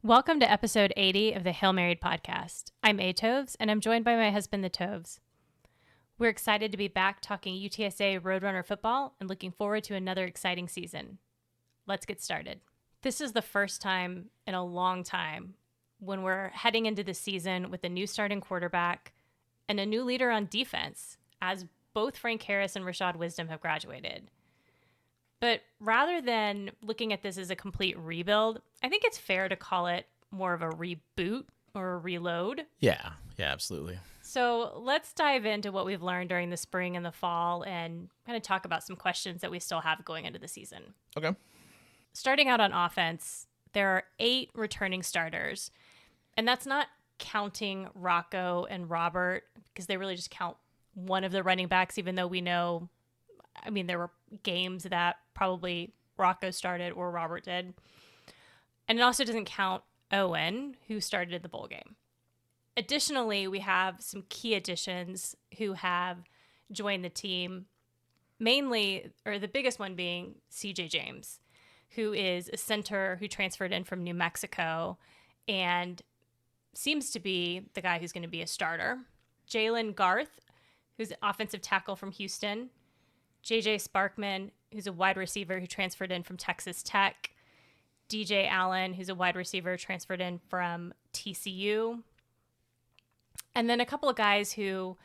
Welcome to episode 80 of the Hail Married podcast. I'm A. Toves, and I'm joined by my husband, the Toves. We're excited to be back talking UTSA Roadrunner football and looking forward to another exciting season. Let's get started. This is the first time in a long time when we're heading into the season with a new starting quarterback and a new leader on defense, as both Frank Harris and Rashad Wisdom have graduated. But rather than looking at this as a complete rebuild, I think it's fair to call it more of a reboot or a reload. Yeah, absolutely. So let's dive into what we've learned during the spring and the fall and kind of talk about some questions that we still have going into the season. Okay. Starting out on offense, there are 8 returning starters, and that's not counting Rocco and Robert because they really just count one of the running backs, even though we know, there were games that probably Rocco started or Robert did. And it also doesn't count Owen, who started in the bowl game. Additionally, we have some key additions who have joined the team, mainly, or the biggest one being CJ James, who is a center who transferred in from New Mexico and seems to be the guy who's going to be a starter. Jalen Garth, who's an offensive tackle from Houston. JJ Sparkman, who's a wide receiver who transferred in from Texas Tech. DJ Allen, who's a wide receiver transferred in from TCU. And then a couple of guys who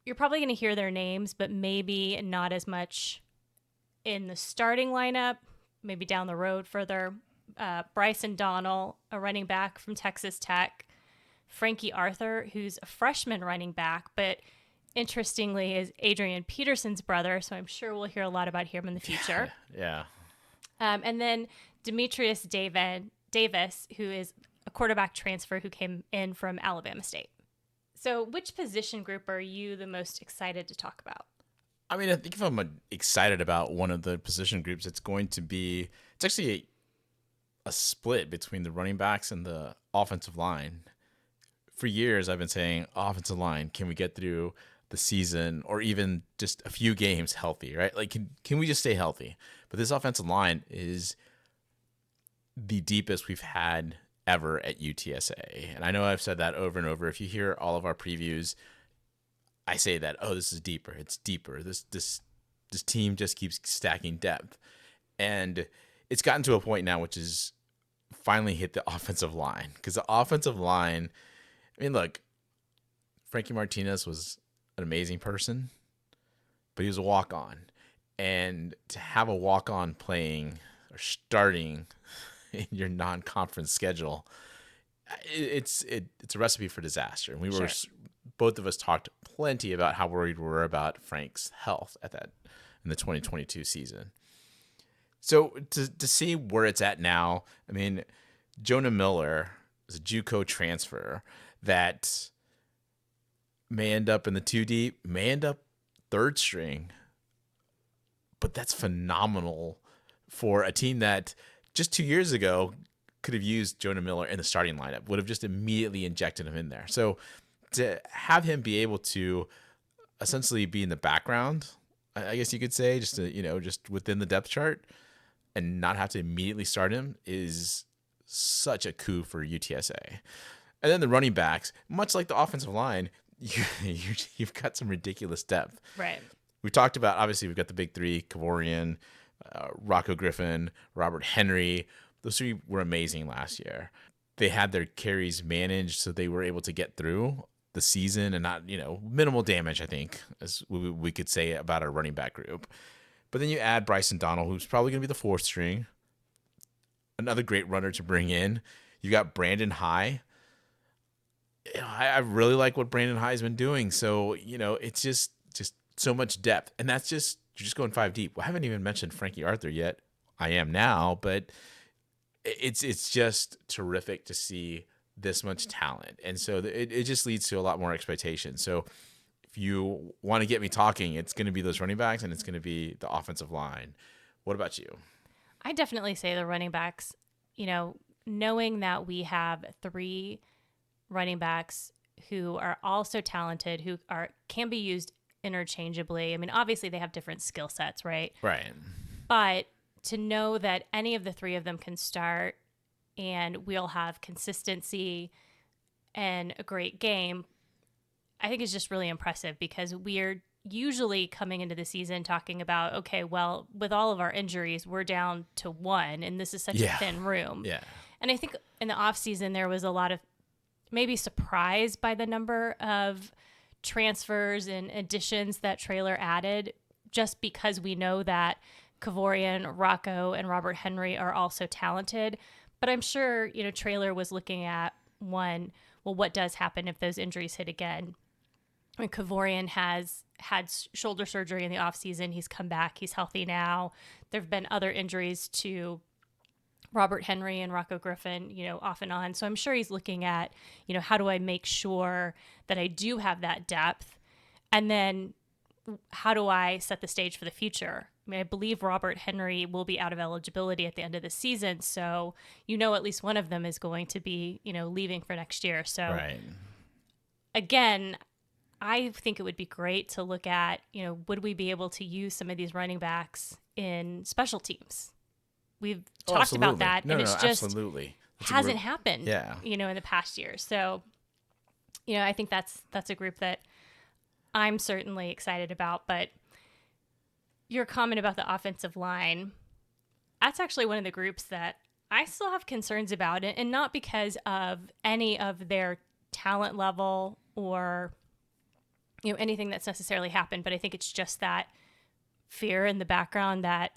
you're probably going to hear their names, but maybe not as much in the starting lineup, maybe down the road further. Bryson Donnell, a running back from Texas Tech. Frankie Arthur, who's a freshman running back, but interestingly is Adrian Peterson's brother, so I'm sure we'll hear a lot about him in the future. Yeah. And then Demetrius Davis, who is a quarterback transfer who came in from Alabama State. So which position group are you the most excited to talk about? I think if I'm excited about one of the position groups, it's actually a split between the running backs and the offensive line. For years, I've been saying, offensive line, can we get through the season or even just a few games healthy, right? Like, can we just stay healthy? But this offensive line is the deepest we've had ever at UTSA. And I know I've said that over and over. If you hear all of our previews, I say that, this is deeper. It's deeper. This team just keeps stacking depth. And it's gotten to a point now which is finally hit the offensive line. Because the offensive line, look, Frankie Martinez was an amazing person, but he was a walk-on. And to have a walk-on playing or starting in your non-conference schedule, it's a recipe for disaster. And both of us talked plenty about how worried we were about Frank's health in the 2022 season. So to see where it's at now, Jonah Miller is a JUCO transfer that may end up in the 2 deep, may end up third string, but that's phenomenal for a team that just 2 years ago could have used Jonah Miller in the starting lineup, would have just immediately injected him in there. So to have him be able to essentially be in the background, I guess you could say, just within the depth chart and not have to immediately start him is such a coup for UTSA. And then the running backs, much like the offensive line, you've got some ridiculous depth. Right. We talked about, obviously, we've got the big three, Kavorian, Rocco Griffin, Robert Henry. Those three were amazing last year. They had their carries managed, so they were able to get through the season and not, minimal damage, I think, as we could say about our running back group. But then you add Bryson Donnell, who's probably going to be the 4th string, another great runner to bring in. You got Brandon High. I really like what Brandon High has been doing. So, it's just so much depth. And that's you're just going 5 deep. Well, I haven't even mentioned Frankie Arthur yet. I am now, but it's just terrific to see this much talent. And so it just leads to a lot more expectation. So if you want to get me talking, it's going to be those running backs and it's going to be the offensive line. What about you? I definitely say the running backs, knowing that we have 3 running backs who are also talented, who can be used interchangeably. Obviously they have different skill sets, right? Right. But to know that any of the 3 of them can start and we'll have consistency and a great game, I think is just really impressive because we're usually coming into the season talking about, okay, well, with all of our injuries, we're down to one, and this is such a Yeah. thin room. Yeah. And I think in the offseason, there was a lot of maybe surprised by the number of transfers and additions that Traylor added, just because we know that Kavorian, Rocco, and Robert Henry are also talented. But I'm sure, Traylor was looking at one, well, what does happen if those injuries hit again? I mean, Kavorian has had shoulder surgery in the offseason. He's come back. He's healthy now. There have been other injuries to Robert Henry and Rocco Griffin, off and on. So I'm sure he's looking at, how do I make sure that I do have that depth? And then how do I set the stage for the future? I mean, I believe Robert Henry will be out of eligibility at the end of the season. So, at least one of them is going to be, leaving for next year. So, Right. again, I think it would be great to look at, would we be able to use some of these running backs in special teams? We've talked about that, and it's just absolutely. hasn't happened, Yeah. in the past year. So, I think that's a group that I'm certainly excited about. But your comment about the offensive line, that's actually one of the groups that I still have concerns about it, and not because of any of their talent level or anything that's necessarily happened, but I think it's just that fear in the background that,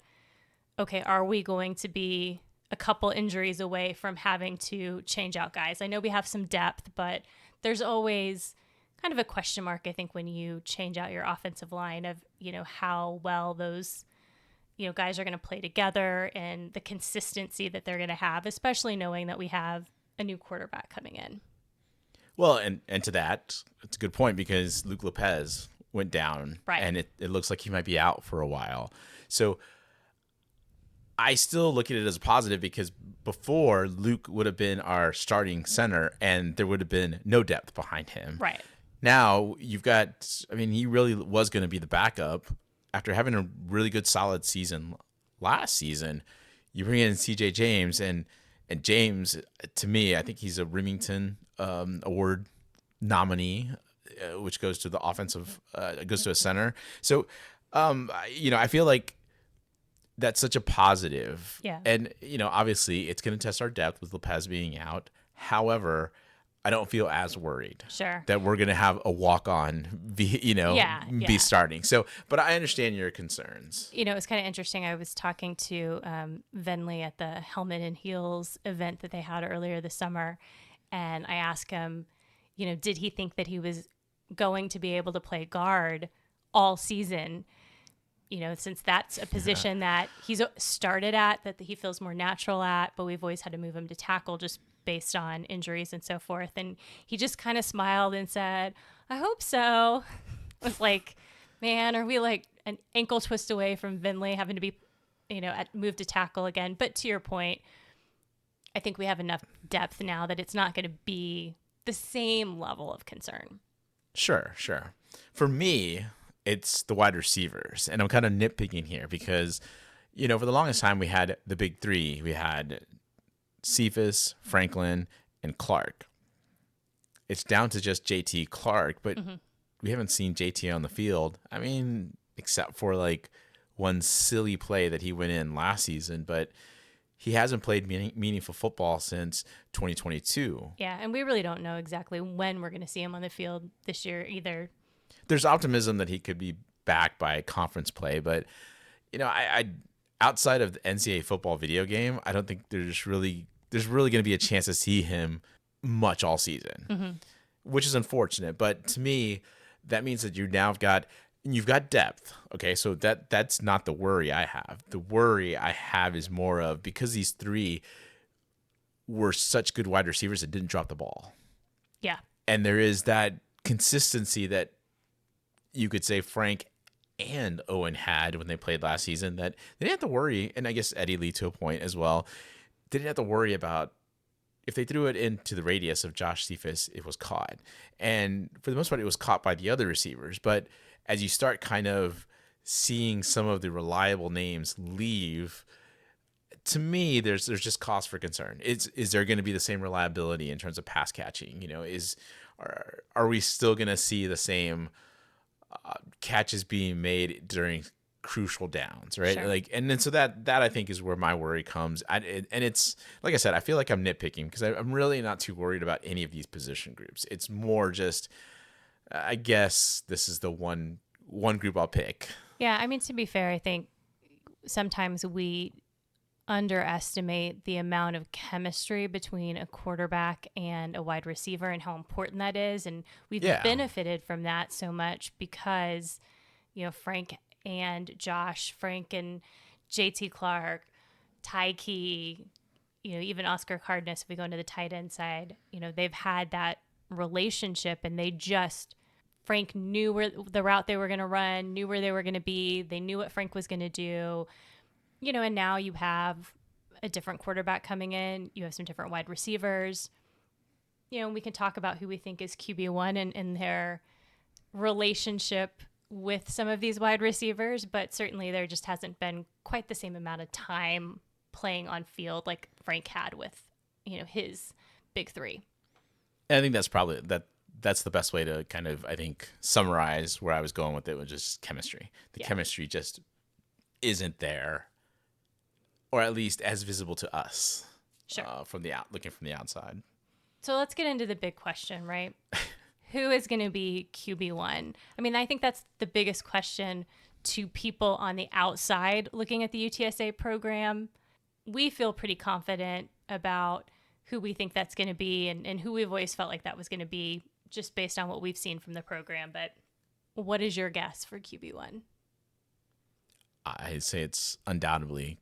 okay, are we going to be a couple injuries away from having to change out guys? I know we have some depth, but there's always kind of a question mark, I think, when you change out your offensive line of, how well those, guys are going to play together and the consistency that they're going to have, especially knowing that we have a new quarterback coming in. Well, and to that, it's a good point because Luke Lopez went down, Right. and it looks like he might be out for a while. So I still look at it as a positive because before Luke would have been our starting center, and there would have been no depth behind him. Right. Now you've got, he really was going to be the backup after having a really good, solid season last season. You bring in CJ James, and James, to me, I think he's a Remington Award nominee, which goes to the offensive, goes to a center. So, I feel like that's such a positive. Yeah. And, obviously it's going to test our depth with Lopez being out. However, I don't feel as worried Sure. that we're going to have a walk-on be starting. So, but I understand your concerns. It's kind of interesting. I was talking to Venley at the Helmet and Heels event that they had earlier this summer. And I asked him, did he think that he was going to be able to play guard all season? Since that's a position that he's started at, that he feels more natural at, but we've always had to move him to tackle just based on injuries and so forth. And he just kind of smiled and said, I hope so. I was like, man, are we like an ankle twist away from Vinley having to be, moved to tackle again? But to your point, I think we have enough depth now that it's not going to be the same level of concern. Sure. For me, it's the wide receivers. And I'm kind of nitpicking here because, for the longest time we had the big three. We had Cephas, Franklin, and Clark. It's down to just JT Clark, but we haven't seen JT on the field. Except for like one silly play that he went in last season, but he hasn't played meaningful football since 2022. Yeah, and we really don't know exactly when we're going to see him on the field this year either. There's optimism that he could be back by conference play, but I outside of the NCAA football video game, I don't think there's really going to be a chance to see him much all season, which is unfortunate. But to me, that means that you've got depth. Okay, so that's not the worry I have. The worry I have is more of because these three were such good wide receivers that didn't drop the ball. Yeah, and there is that consistency that you could say Frank and Owen had when they played last season, that they didn't have to worry, and I guess Eddie Lee to a point as well, they didn't have to worry about if they threw it into the radius of Josh Cephas, it was caught. And for the most part, it was caught by the other receivers. But as you start kind of seeing some of the reliable names leave, to me, there's just cause for concern. Is there going to be the same reliability in terms of pass catching? Are we still going to see the same catches being made during crucial downs, right? Sure. Like, and then so that I think is where my worry comes. And it's like I said, I feel like I'm nitpicking because I'm really not too worried about any of these position groups. It's more just, I guess this is the one group I'll pick. Yeah, I mean, to be fair, I think sometimes we underestimate the amount of chemistry between a quarterback and a wide receiver and how important that is. And we've Yeah. benefited from that so much because, Frank and Josh, Frank and JT Clark, Ty Key, even Oscar Cardenas, if we go into the tight end side, they've had that relationship and Frank knew where the route they were going to run, knew where they were going to be. They knew what Frank was going to do. And now you have a different quarterback coming in. You have some different wide receivers. We can talk about who we think is QB1 and their relationship with some of these wide receivers, but certainly there just hasn't been quite the same amount of time playing on field like Frank had with, his big three. And I think that's the best way to kind of, I think, summarize where I was going with it, was just chemistry. The chemistry just isn't there, or at least as visible to us. Sure. Looking from the outside. So let's get into the big question, right? Who is going to be QB1? I mean, I think that's the biggest question to people on the outside looking at the UTSA program. We feel pretty confident about who we think that's going to be and who we've always felt like that was going to be just based on what we've seen from the program. But what is your guess for QB1? I'd say it's undoubtedly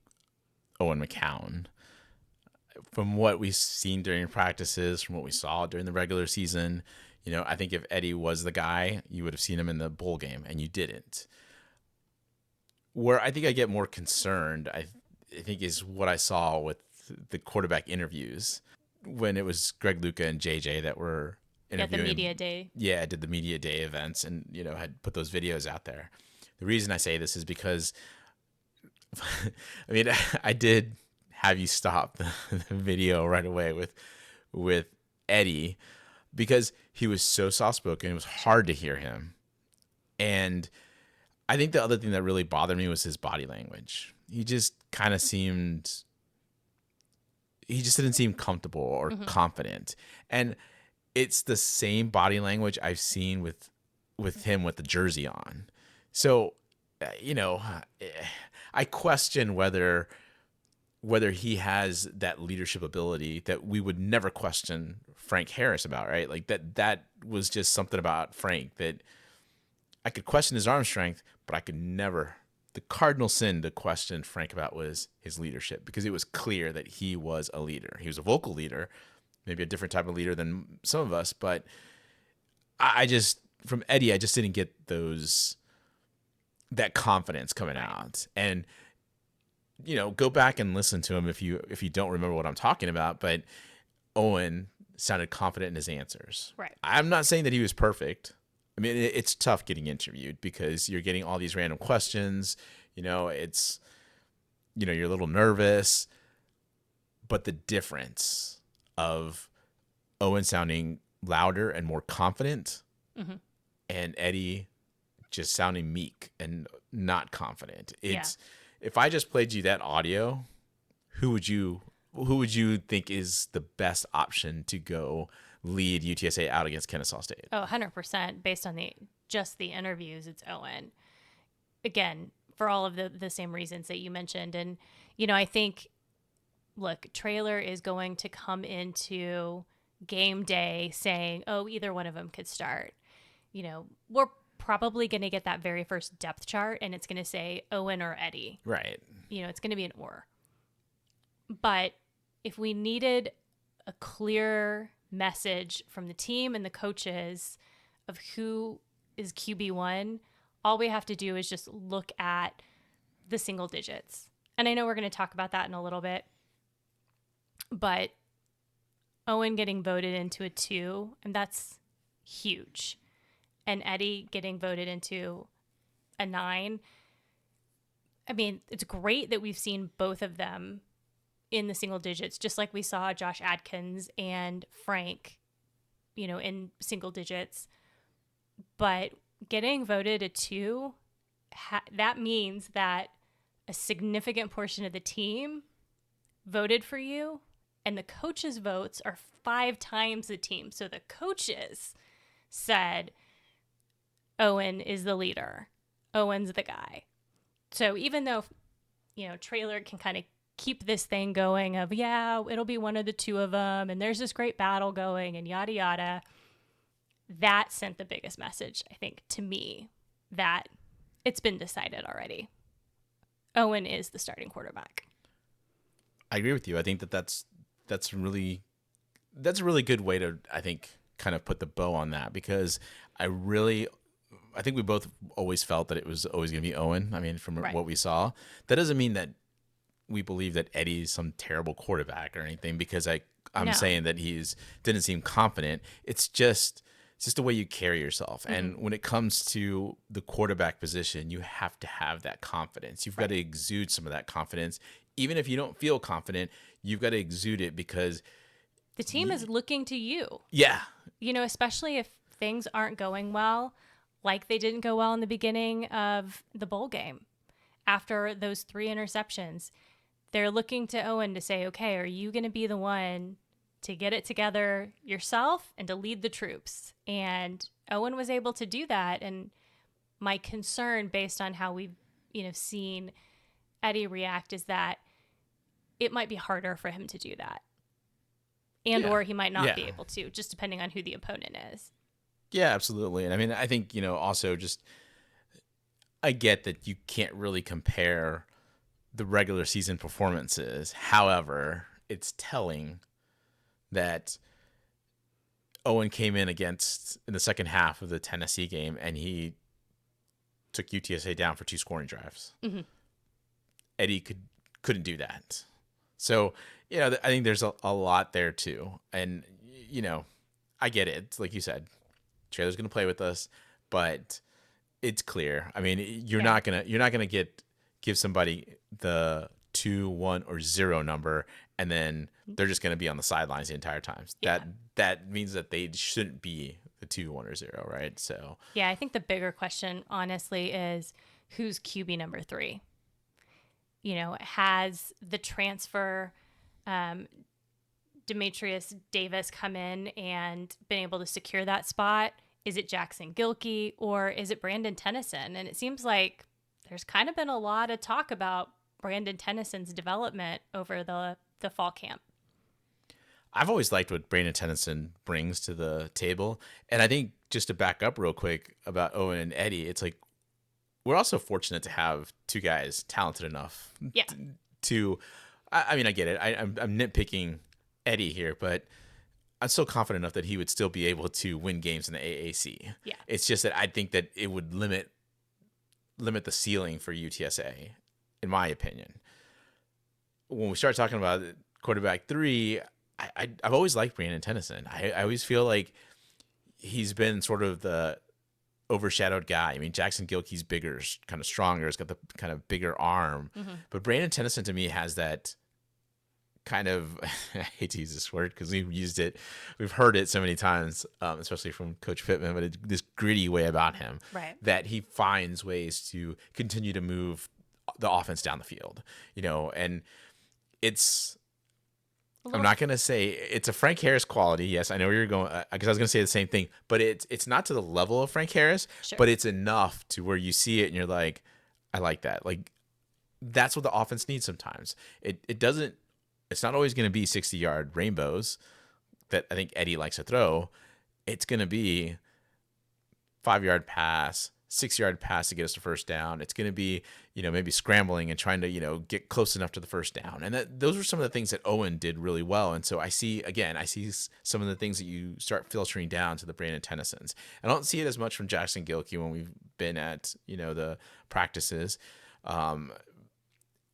Owen McCown. From what we've seen during practices, from what we saw during the regular season, I think if Eddie was the guy, you would have seen him in the bowl game, and you didn't. Where I think I get more concerned, I think, is what I saw with the quarterback interviews when it was Greg Luca and JJ that were interviewing. The media day. Yeah, did the media day events and, had put those videos out there. The reason I say this is because, I mean, I did have you stop the video right away with Eddie because he was so soft-spoken. It was hard to hear him. And I think the other thing that really bothered me was his body language. He just didn't seem comfortable or confident. And it's the same body language I've seen with him with the jersey on. So, I question whether he has that leadership ability that we would never question Frank Harris about, right? Like that was just something about Frank that I could question his arm strength, but I could never. The cardinal sin to question Frank about was his leadership, because it was clear that he was a leader. He was a vocal leader, maybe a different type of leader than some of us, but from Eddie, I just didn't get that confidence coming out. And go back and listen to him if you don't remember what I'm talking about, but Owen sounded confident in his answers. Right. I'm not saying that he was perfect. I mean, it's tough getting interviewed because you're getting all these random questions. It's, you're a little nervous, but the difference of Owen sounding louder and more confident and Eddie just sounding meek and not confident. If I just played you that audio, who would you think is the best option to go lead UTSA out against Kennesaw State? Oh, 100%. Based on just the interviews, it's Owen. Again, for all of the same reasons that you mentioned. And, I think, look, Traylor is going to come into game day saying, oh, either one of them could start. We're probably going to get that very first depth chart, and it's going to say Owen or Eddie. Right. It's going to be an or. But if we needed a clear message from the team and the coaches of who is QB1, all we have to do is just look at the single digits. And I know we're going to talk about that in a little bit, but Owen getting voted into a 2, and that's huge. And Eddie getting voted into a 9. I mean, it's great that we've seen both of them in the single digits, just like we saw Josh Adkins and Frank, in single digits. But getting voted a 2, that means that a significant portion of the team voted for you, and the coaches' votes are 5 times the team. So the coaches said, Owen is the leader. Owen's the guy. So even though, Traylor can kind of keep this thing going of, yeah, it'll be one of the two of them, and there's this great battle going, and yada, yada, that sent the biggest message, I think, to me, that it's been decided already. Owen is the starting quarterback. I agree with you. I think that's a really good way to, I think, kind of put the bow on that, because I think we both always felt that it was always going to be Owen. I mean, from what we saw, that doesn't mean that we believe that Eddie's some terrible quarterback or anything, because I'm saying that didn't seem confident. It's just the way you carry yourself. Mm-hmm. And when it comes to the quarterback position, you have to have that confidence. You've got to exude some of that confidence. Even if you don't feel confident, you've got to exude it, because the team is looking to you. Yeah. Especially if things aren't going well, like they didn't go well in the beginning of the bowl game. After those 3 interceptions, they're looking to Owen to say, okay, are you going to be the one to get it together yourself and to lead the troops? And Owen was able to do that. And my concern, based on how we've seen Eddie react, is that it might be harder for him to do that. Or he might not be able to, just depending on who the opponent is. Yeah, absolutely. And I mean, I think, also just, I get that you can't really compare the regular season performances. However, it's telling that Owen came in the second half of the Tennessee game, and he took UTSA down for 2 scoring drives. Mm-hmm. Eddie couldn't do that. So, I think there's a lot there too. And, I get it. It's like you said, Traylor's going to play with us, but it's clear. I mean, you're not going to give somebody the 2, 1, or 0 number, and then they're just going to be on the sidelines the entire time. Yeah. That means that they shouldn't be the 2, 1, or 0, right? So yeah, I think the bigger question, honestly, is who's QB number 3? Has the transfer Demetrius Davis come in and been able to secure that spot? Is it Jackson Gilkey, or is it Brandon Tennyson? And it seems like there's kind of been a lot of talk about Brandon Tennyson's development over the fall camp. I've always liked what Brandon Tennyson brings to the table. And I think, just to back up real quick about Owen and Eddie, it's like, we're also fortunate to have 2 guys talented enough to I mean, I get it. I'm nitpicking Eddie here, but I'm so confident enough that he would still be able to win games in the AAC. Yeah. It's just that I think that it would limit the ceiling for UTSA, in my opinion. When we start talking about quarterback 3, I've always liked Brandon Tennyson. I always feel like he's been sort of the overshadowed guy. I mean, Jackson Gilkey's bigger, kind of stronger. He's got the kind of bigger arm. Mm-hmm. But Brandon Tennyson, to me, has that kind of, I hate to use this word because we've heard it so many times, especially from Coach Pittman, but this gritty way about him, right, that he finds ways to continue to move the offense down the field, and I'm not going to say it's a Frank Harris quality. Yes, I know where you're going, because I was going to say the same thing, but it's not to the level of Frank Harris, sure, but it's enough to where you see it and you're like, I like that. Like, that's what the offense needs sometimes. It's not always going to be 60-yard rainbows that I think Eddie likes to throw. It's going to be 5-yard pass, 6-yard pass to get us to first down. It's going to be, maybe scrambling and trying to, get close enough to the first down. And those were some of the things that Owen did really well. And so I see some of the things that you start filtering down to the Brandon Tennysons. I don't see it as much from Jackson Gilkey when we've been at, the practices.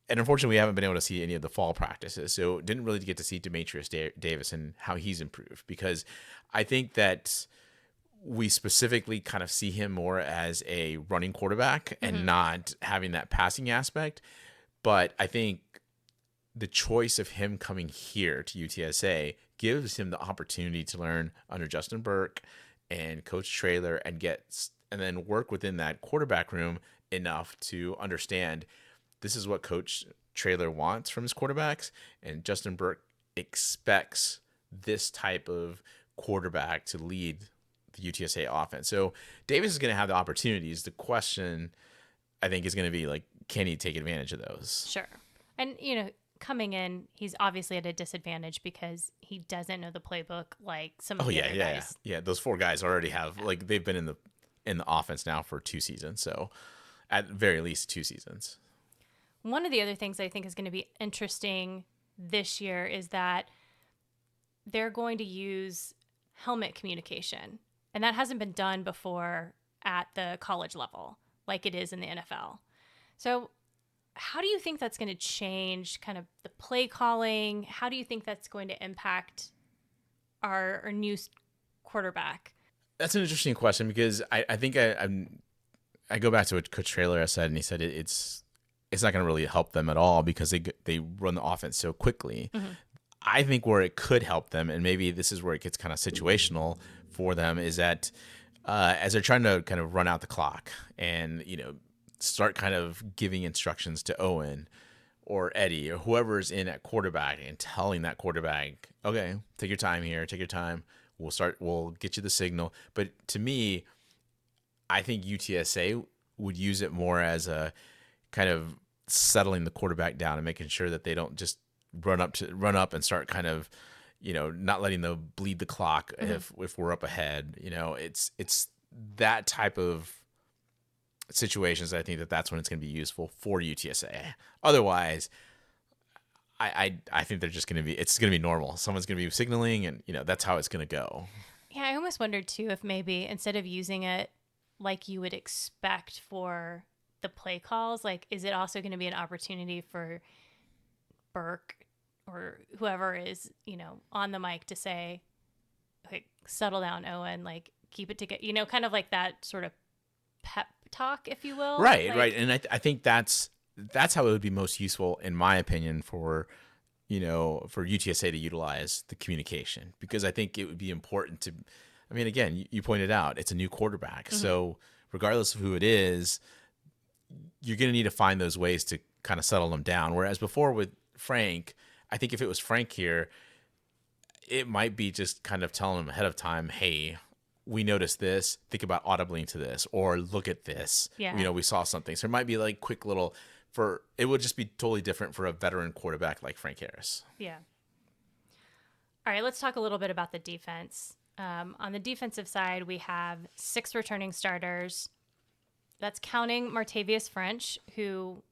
And unfortunately, we haven't been able to see any of the fall practices. So didn't really get to see Demetrius Davis and how he's improved, because I think that we specifically kind of see him more as a running quarterback and not having that passing aspect. But I think the choice of him coming here to UTSA gives him the opportunity to learn under Justin Burke and Coach Traylor and then work within that quarterback room enough to understand this is what Coach Traylor wants from his quarterbacks, and Justin Burke expects this type of quarterback to lead the UTSA offense. So Davis is going to have the opportunities. The question, I think, is going to be like, can he take advantage of those? Sure. And, coming in, he's obviously at a disadvantage because he doesn't know the playbook like some of the other guys. Yeah. Those 4 guys already have like they've been in the offense now for 2 seasons, so at very least 2 seasons. One of the other things I think is going to be interesting this year is that they're going to use helmet communication, and that hasn't been done before at the college level like it is in the NFL. So how do you think that's going to change kind of the play calling? How do you think that's going to impact our new quarterback? That's an interesting question because I think I go back to what Coach Traylor has said, and he said it's not going to really help them at all because they run the offense so quickly. Mm-hmm. I think where it could help them, and maybe this is where it gets kind of situational for them, is that as they're trying to kind of run out the clock and start kind of giving instructions to Owen or Eddie or whoever's in at quarterback and telling that quarterback, okay, take your time here, take your time. We'll get you the signal. But to me, I think UTSA would use it more as a kind of settling the quarterback down and making sure that they don't just run up and start kind of, not letting them bleed the clock if we're up ahead. It's that type of situations. I think that's when it's going to be useful for UTSA. Otherwise, I think they're just going to be, it's going to be normal. Someone's going to be signaling and, that's how it's going to go. Yeah. I almost wondered too, if maybe instead of using it like you would expect for the play calls, like, is it also going to be an opportunity for Burke or whoever is, on the mic to say, like, settle down, Owen, like, keep it together, kind of like that sort of pep talk, if you will. Right. And I think that's how it would be most useful, in my opinion, for UTSA to utilize the communication, because I think it would be important to, I mean, again, you pointed out it's a new quarterback. Mm-hmm. So regardless of who it is, you're going to need to find those ways to kind of settle them down. Whereas before with Frank, I think if it was Frank here, it might be just kind of telling him ahead of time, hey, we noticed this, think about audibly to this, or look at this. Yeah. We saw something. So it might be like quick little, it would just be totally different for a veteran quarterback like Frank Harris. Yeah. All right, let's talk a little bit about the defense. On the defensive side, we have 6 returning starters. That's counting Martavius French, who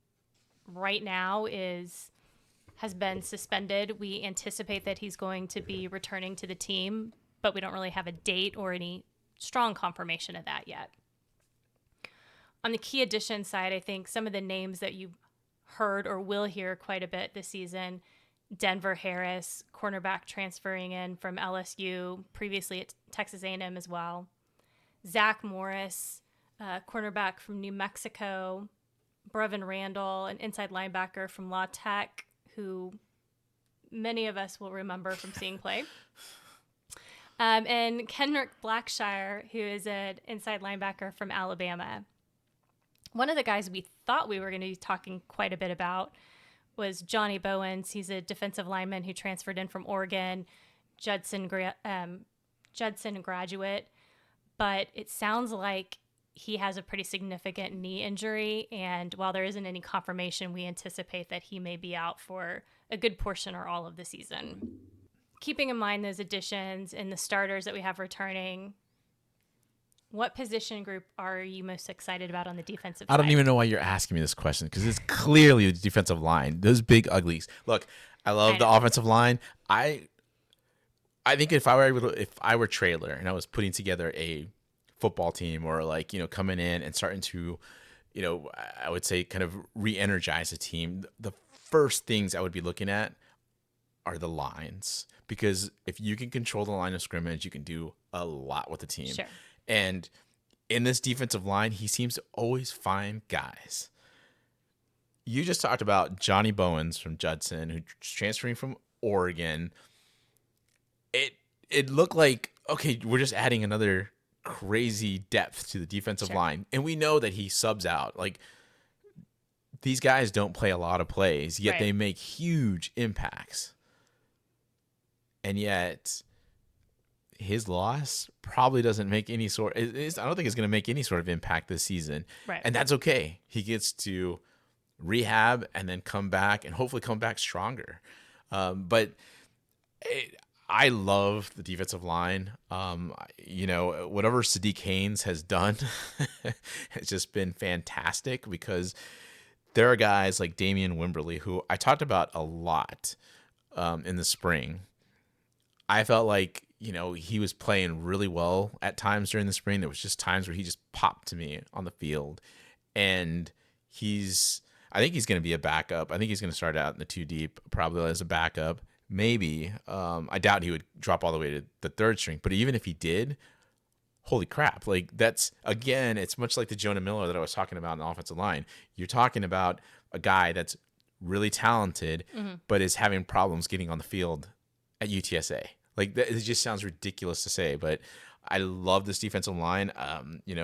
right now has been suspended. We anticipate that he's going to be returning to the team, but we don't really have a date or any strong confirmation of that yet. On the key addition side, I think some of the names that you've heard or will hear quite a bit this season: Denver Harris, cornerback transferring in from LSU, previously at Texas A&M as well. Zach Morris, cornerback from New Mexico. Brevin Randall, an inside linebacker from La Tech, who many of us will remember from seeing play. And Kendrick Blackshire, who is an inside linebacker from Alabama. One of the guys we thought we were going to be talking quite a bit about was Johnny Bowens. He's a defensive lineman who transferred in from Oregon, Judson graduate. But it sounds like he has a pretty significant knee injury, and while there isn't any confirmation, we anticipate that he may be out for a good portion or all of the season. Keeping in mind those additions and the starters that we have returning, what position group are you most excited about on the defensive side? I don't even know why you're asking me this question, because it's clearly the defensive line. Those big uglies. Look, I love the offensive line. I think if I were Traylor and I was putting together a football team, or like, coming in and starting to, I would say kind of re-energize a team, the first things I would be looking at are the lines, because if you can control the line of scrimmage, you can do a lot with the team. Sure. And in this defensive line, he seems to always find guys you just talked about Johnny Bowens from Judson, who's transferring from Oregon. It it looked like, okay, we're just adding another crazy depth to the defensive Sure. line, and we know that he subs out. Like, these guys don't play a lot of plays, yet Right. they make huge impacts. And yet his loss probably doesn't make any sort. I don't think it's going to make any sort of impact this season, Right. and that's okay. He gets to rehab and then come back and hopefully come back stronger. But I love the defensive line. Whatever Sadiq Haynes has done has just been fantastic, because there are guys like Damian Wimberly, who I talked about a lot in the spring. I felt like, he was playing really well at times during the spring. There was just times where he just popped to me on the field. And I think he's going to be a backup. I think he's going to start out in the two deep, probably as a backup. Maybe. I doubt he would drop all the way to the third string. But even if he did, holy crap. Like, that's, again, it's much like the Jonah Miller that I was talking about in the offensive line. You're talking about a guy that's really talented, but is having problems getting on the field at UTSA. Like, it just sounds ridiculous to say, but I love this defensive line.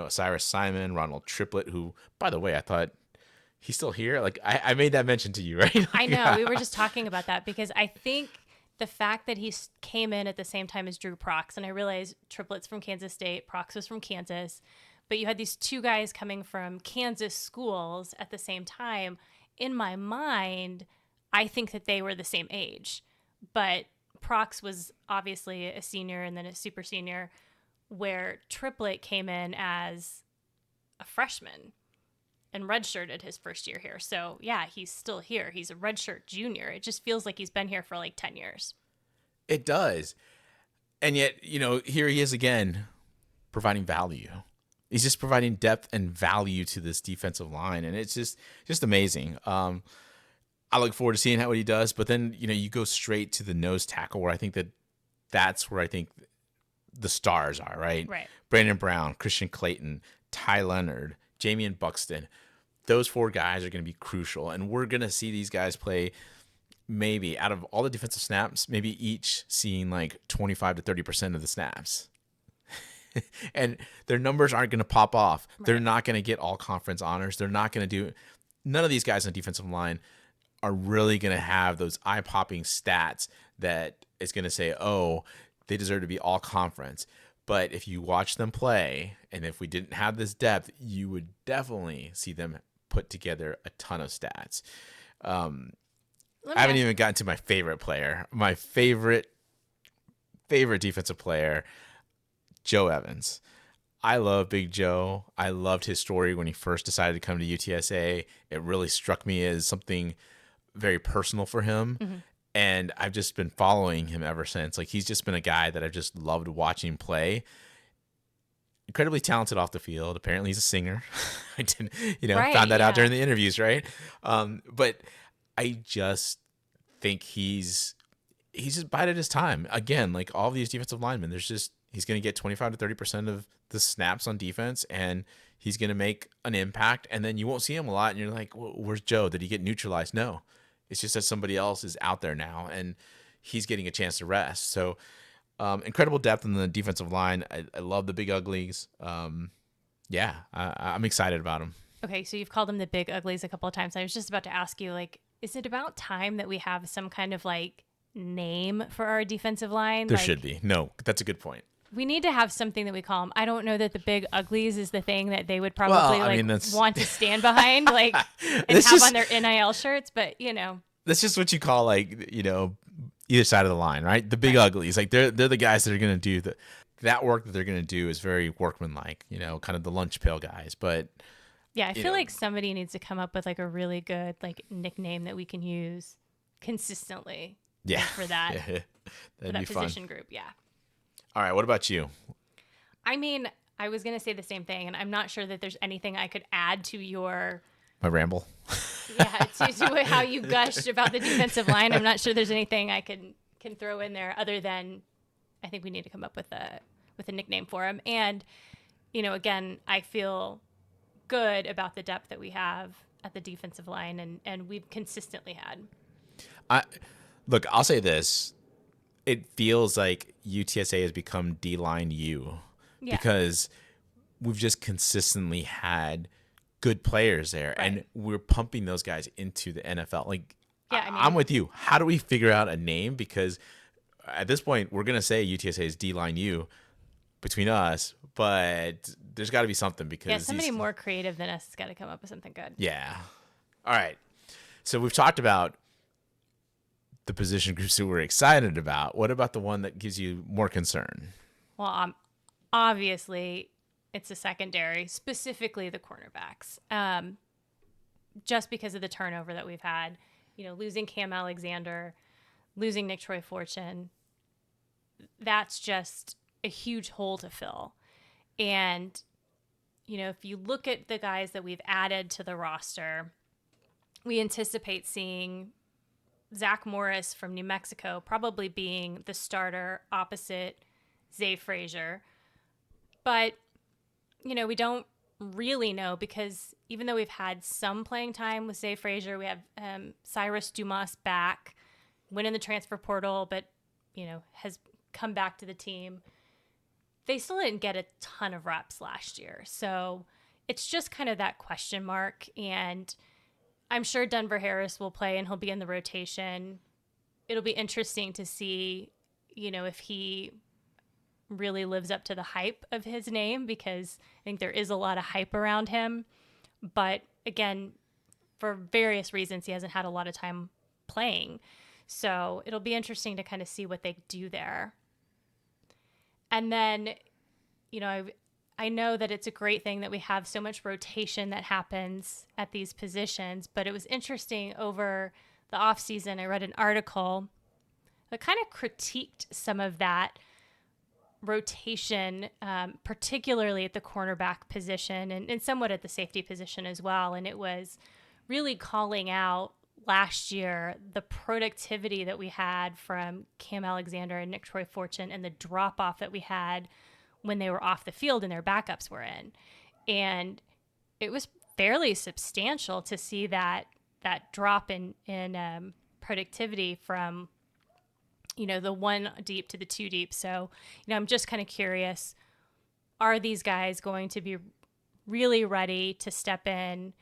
Cyrus Simon, Ronald Triplett, who, by the way, I thought he's still here. Like, I made that mention to you, right? I know. We were just talking about that because I think the fact that he came in at the same time as Drew Prox, and I realized Triplett's from Kansas State, Prox was from Kansas, but you had these two guys coming from Kansas schools at the same time. In my mind, I think that they were the same age, but Prox was obviously a senior and then a super senior, where Triplett came in as a freshman and redshirted his first year here. So yeah, he's still here. He's a redshirt junior. It just feels like he's been here for like 10 years. It does. And yet, here he is again, providing value. He's just providing depth and value to this defensive line. And it's just amazing. I look forward to seeing what he does. But then, you go straight to the nose tackle, where I think that's where I think the stars are, right? Right. Brandon Brown, Christian Clayton, Ty Leonard, Jamian Buxton. Those four guys are going to be crucial. And we're going to see these guys play, maybe out of all the defensive snaps, maybe each seeing like 25 to 30% of the snaps. And their numbers aren't going to pop off. Right. They're not going to get all conference honors. They're not going to do, none of these guys on the defensive line are really going to have those eye-popping stats that is going to say, oh, they deserve to be all conference. But if you watch them play, and if we didn't have this depth, you would definitely see them put together a ton of stats. I haven't even gotten to my favorite player. My favorite defensive player, Joe Evans. I love Big Joe. I loved his story when he first decided to come to UTSA. It really struck me as something very personal for him. Mm-hmm. And I've just been following him ever since. Like, he's just been a guy that I've just loved watching play. Incredibly talented off the field. Apparently he's a singer. I didn't, found that out during the interviews, right? But I just think he's just bided his time. Again, like all of these defensive linemen, he's going to get 25 to 30% of the snaps on defense, and he's going to make an impact. And then you won't see him a lot, and you're like, well, where's Joe? Did he get neutralized? No. It's just that somebody else is out there now, and he's getting a chance to rest. So incredible depth in the defensive line. I love the big uglies. I'm excited about them. Okay, so you've called them the big uglies a couple of times. I was just about to ask you, like, is it about time that we have some kind of, like, name for our defensive line? There should be. No, that's a good point. We need to have something that we call them. I don't know that the big uglies is the thing that they would probably want to stand behind, like, and have on their NIL shirts. But that's just what you call, like, either side of the line, right? The big uglies, like they're the guys that are going to do that work that they're going to do is very workmanlike, kind of the lunch pail guys. But yeah, I feel like somebody needs to come up with like a really good like nickname that we can use consistently. Yeah, for that. That'd for that be position fun. Group. Yeah. All right. What about you? I mean, I was going to say the same thing, and I'm not sure that there's anything I could add to your... My ramble? Yeah, to how you gushed about the defensive line. I'm not sure there's anything I can throw in there other than I think we need to come up with a nickname for him. And, again, I feel good about the depth that we have at the defensive line, and we've consistently had. I look. I'll say this: it feels like UTSA has become D-line U Yeah. because we've just consistently had good players there, Right. and we're pumping those guys into the NFL. Like, Yeah, I I'm mean, with you. How do we figure out a name? Because at this point, we're gonna say UTSA is D-line U between us, but there's got to be something yeah, because somebody more creative than us has got to come up with something good. Yeah. All right. So we've talked about the position groups that we're excited about. What about the one that gives you more concern? Well, obviously, it's a secondary, specifically the cornerbacks, just because of the turnover that we've had. Losing Cam Alexander, losing Nick Troy Fortune, that's just a huge hole to fill. And, if you look at the guys that we've added to the roster, we anticipate seeing Zach Morris from New Mexico probably being the starter opposite Zay Frazier. But, we don't really know because even though we've had some playing time with Zay Frazier, we have Cyrus Dumas back, went in the transfer portal, but, has come back to the team. They still didn't get a ton of reps last year. So it's just kind of that question mark. And I'm sure Denver Harris will play and he'll be in the rotation. It'll be interesting to see, if he really lives up to the hype of his name, because I think there is a lot of hype around him. But again, for various reasons, he hasn't had a lot of time playing. So it'll be interesting to kind of see what they do there. And then, I know that it's a great thing that we have so much rotation that happens at these positions, but it was interesting over the offseason. I read an article that kind of critiqued some of that rotation, particularly at the cornerback position and somewhat at the safety position as well. And it was really calling out last year the productivity that we had from Cam Alexander and Nick Troy Fortune and the drop off that we had when they were off the field and their backups were in. And it was fairly substantial to see that drop in productivity from, the one deep to the two deep. So, I'm just kind of curious, are these guys going to be really ready to step in?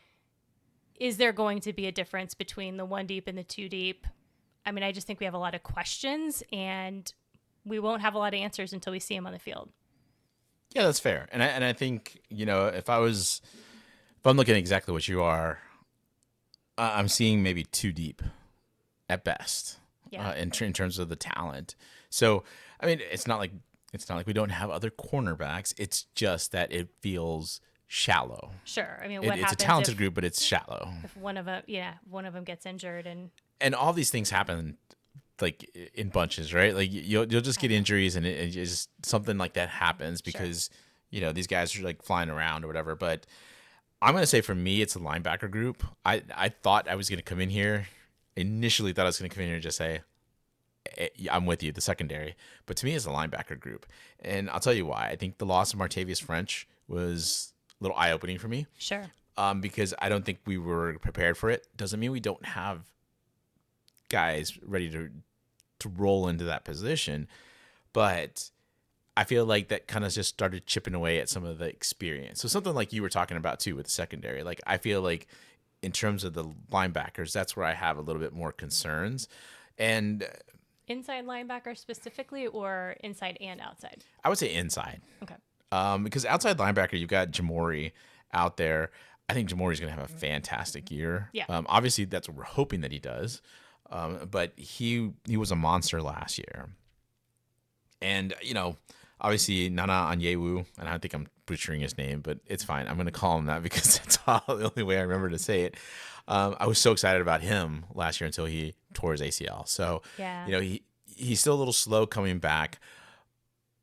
Is there going to be a difference between the one deep and the two deep? I mean, I just think we have a lot of questions and we won't have a lot of answers until we see them on the field. Yeah, that's fair. And I think, if I'm looking at exactly what you are, I'm seeing maybe too deep at best. Yeah. In terms of the talent. So, I mean, it's not like we don't have other cornerbacks. It's just that it feels shallow. Sure. I mean, It's a talented group, but it's shallow. If one of them gets injured and all these things happen like in bunches, right? Like you'll just get injuries and it just something like that happens because these guys are like flying around or whatever. But I'm gonna say for me, it's a linebacker group. I thought I was gonna come in here. Initially thought I was going to come in here and just say, I'm with you, the secondary. But to me, it's a linebacker group. And I'll tell you why. I think the loss of Martavius French was a little eye-opening for me. Sure. Because I don't think we were prepared for it. Doesn't mean we don't have guys ready to roll into that position. But I feel like that kind of just started chipping away at some of the experience. So something like you were talking about, too, with the secondary. Like, I feel like in terms of the linebackers, that's where I have a little bit more concerns. And inside linebacker specifically, or inside and outside? I would say inside. Okay. Because outside linebacker, you've got Jamori out there. I think Jamori's going to have a fantastic year. Yeah. Obviously, that's what we're hoping that he does. But he was a monster last year. And, obviously, Nana Onyewu, and I think I'm butchering his name, but it's fine. I'm going to call him that because that's the only way I remember to say it. I was so excited about him last year until he tore his ACL. So, yeah. He's still a little slow coming back.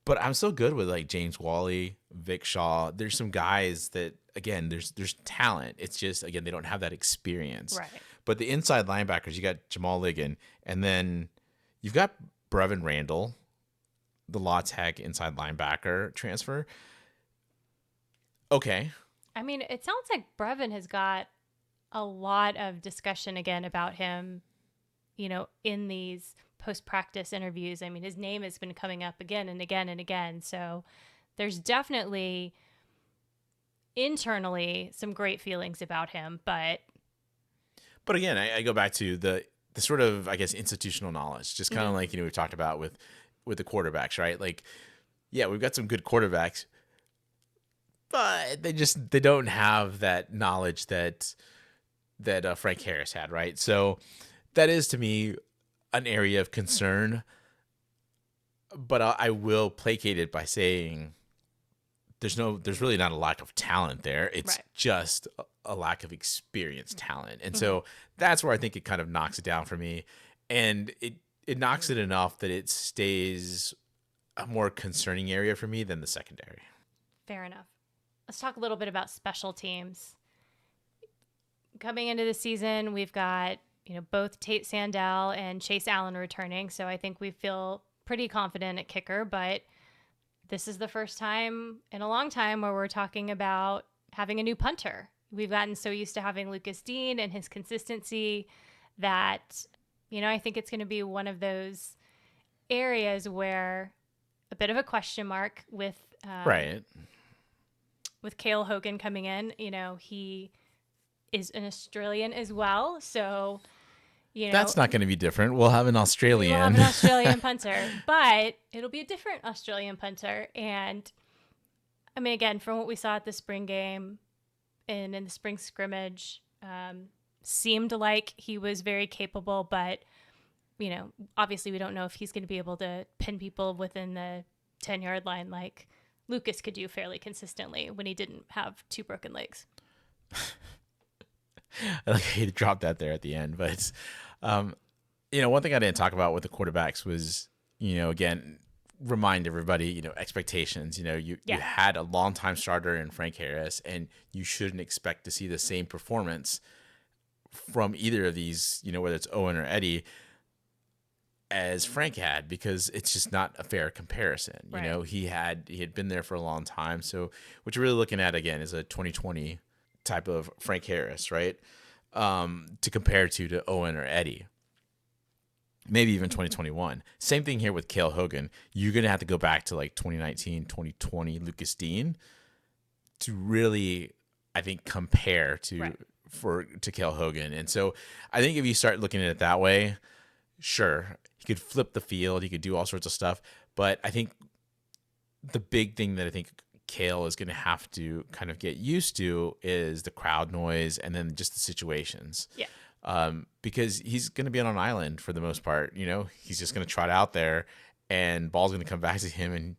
But I'm still good with like James Wally, Vic Shaw. There's some guys that, again, there's talent. It's just, again, they don't have that experience. Right. But the inside linebackers, you got Jamal Ligon, and then you've got Brevin Randall, the La Tech inside linebacker transfer. Okay. I mean, it sounds like Brevin has got a lot of discussion again about him, in these post-practice interviews. I mean, his name has been coming up again and again and again. So there's definitely internally some great feelings about him, but again, I go back to the sort of, I guess, institutional knowledge, just kind of like, we've talked about with the quarterbacks, right? Like, yeah, we've got some good quarterbacks, but they don't have that knowledge that Frank Harris had, right? So that is, to me, an area of concern, but I will placate it by saying there's really not a lack of talent there. It's right. just a lack of experienced talent. And so that's where I think it kind of knocks it down for me. And it knocks it enough that it stays a more concerning area for me than the secondary. Fair enough. Let's talk a little bit about special teams. Coming into the season, we've got, both Tate Sandell and Chase Allen returning. So I think we feel pretty confident at kicker, but this is the first time in a long time where we're talking about having a new punter. We've gotten so used to having Lucas Dean and his consistency that, I think it's going to be one of those areas where a bit of a question mark with right. With Cale Hogan coming in. He is an Australian as well. So, that's not going to be different. We'll have an Australian. We'll have an Australian punter, but it'll be a different Australian punter. And I mean, again, from what we saw at the spring game and in the spring scrimmage, seemed like he was very capable, but, obviously we don't know if he's going to be able to pin people within the 10-yard line like Lucas could do fairly consistently when he didn't have 2 broken legs. I like how you dropped that there at the end, but one thing I didn't talk about with the quarterbacks was, again, remind everybody, expectations. You had a longtime starter in Frank Harris, and you shouldn't expect to see the same performance from either of these, whether it's Owen or Eddie, as Frank had, because it's just not a fair comparison. Right. He had been there for a long time. So what you're really looking at again is a 2020 type of Frank Harris, right? To compare to Owen or Eddie. Maybe even 2021. Same thing here with Cale Hogan. You're going to have to go back to like 2019, 2020 Lucas Dean to really, I think, compare to Cale Hogan. And so I think if you start looking at it that way, sure, he could flip the field, he could do all sorts of stuff. But I think the big thing that I think Cale is going to have to kind of get used to is the crowd noise and then just the situations. Yeah. Because he's going to be on an island for the most part. He's just going to trot out there and ball's going to come back to him. And,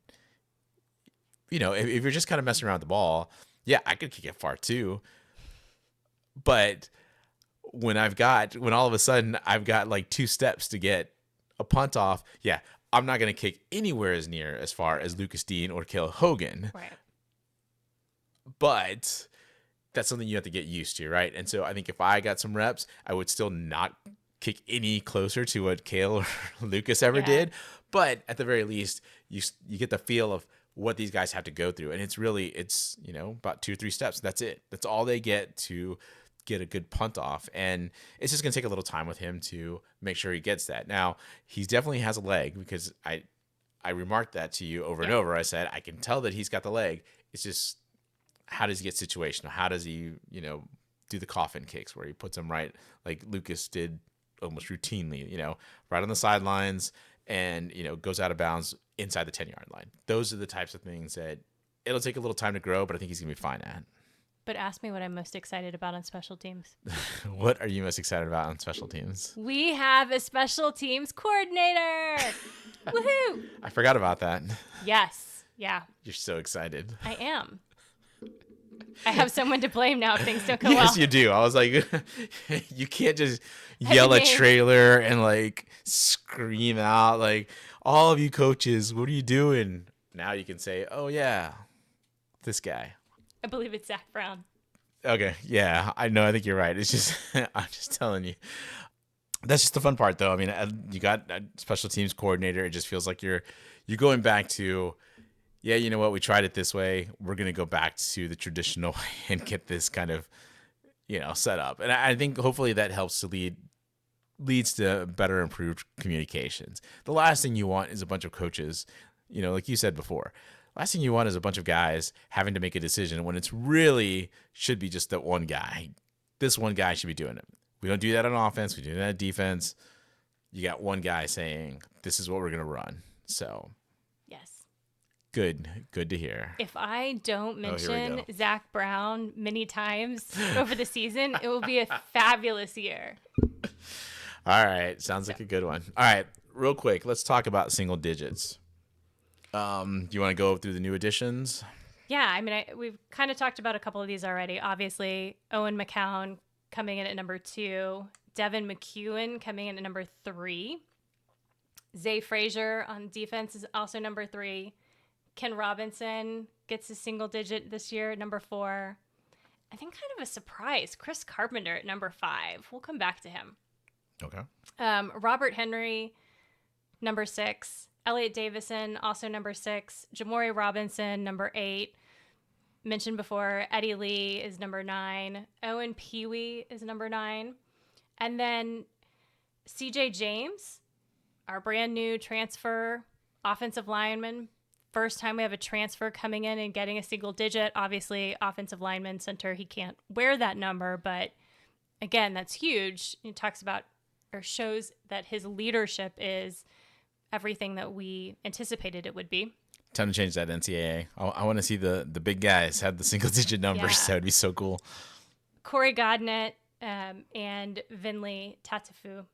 if you're just kind of messing around with the ball, yeah, I could kick it far too. But when all of a sudden I've got like 2 steps to get a punt off, yeah, I'm not going to kick anywhere as near as far as Lucas Dean or Cale Hogan. Right. But that's something you have to get used to, right? And so I think if I got some reps, I would still not kick any closer to what Cale or Lucas ever did. But at the very least, you get the feel of what these guys have to go through. And it's about 2 or 3 steps. That's it. That's all they get to get a good punt off. And it's just going to take a little time with him to make sure he gets that. Now, he definitely has a leg, because I remarked that to you over and over. I said, I can tell that he's got the leg. It's just, how does he get situational? How does he, do the coffin kicks where he puts them right, like Lucas did almost routinely, right on the sidelines and, goes out of bounds inside the 10-yard line. Those are the types of things that it'll take a little time to grow, but I think he's going to be fine at. But ask me what I'm most excited about on special teams. What are you most excited about on special teams? We have a special teams coordinator. Woohoo! I forgot about that. Yes. Yeah. You're so excited. I am. I have someone to blame now if things don't go well. Yes, you do. I was like, you can't just yell a trailer and like scream out like, all of you coaches, what are you doing? Now you can say, oh yeah, this guy. I believe it's Zach Brown. Okay, yeah, I know. I think you're right. It's just, I'm just telling you. That's just the fun part, though. I mean, you got a special teams coordinator. It just feels like you're going back to, yeah, you know what? We tried it this way. We're gonna go back to the traditional way and get this kind of set up. And I think hopefully that helps to leads to better improved communications. The last thing you want is a bunch of coaches, like you said before. Last thing you want is a bunch of guys having to make a decision when it's really should be just that one guy. This one guy should be doing it. We don't do that on offense. We do that on defense. You got one guy saying, this is what we're going to run. So, Yes. Good to hear. If I don't here we mention go. Zach Brown many times over the season, it will be a fabulous year. All right. Sounds like a good one. All right. Real quick, let's talk about single digits. Do you want to go through the new additions? Yeah, I mean, we've kind of talked about a couple of these already. Obviously, Owen McCown coming in at number 2. Devin McEwen coming in at number 3. Zay Frazier on defense is also number 3. Ken Robinson gets a single digit this year at number 4. I think kind of a surprise, Chris Carpenter at number 5. We'll come back to him. Okay. Robert Henry, number 6. Elliot Davison, also number 6. Jamori Robinson, number 8. Mentioned before, Eddie Lee is number 9. Owen Peewee is number 9. And then CJ James, our brand new transfer offensive lineman. First time we have a transfer coming in and getting a single digit. Obviously, offensive lineman center, he can't wear that number. But again, that's huge. It talks about or shows that his leadership is everything that we anticipated it would be. Time to change that NCAA. I want to see the big guys have the single digit numbers. Yeah. That would be so cool. Corey Godnett and Vinley Tatafu.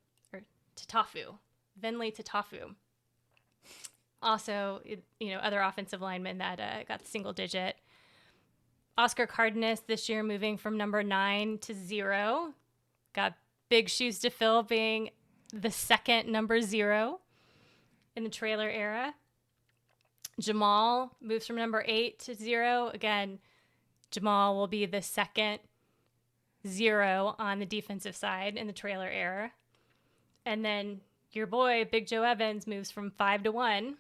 Vinley Tatafu. Also, other offensive linemen that got the single digit. Oscar Cardenas this year moving from number 9 to 0. Got big shoes to fill being the second number 0 in the trailer era. Jamal moves from number 8 to 0. Again, Jamal will be the second 0 on the defensive side in the trailer era. And then your boy, Big Joe Evans, moves from 5 to 1.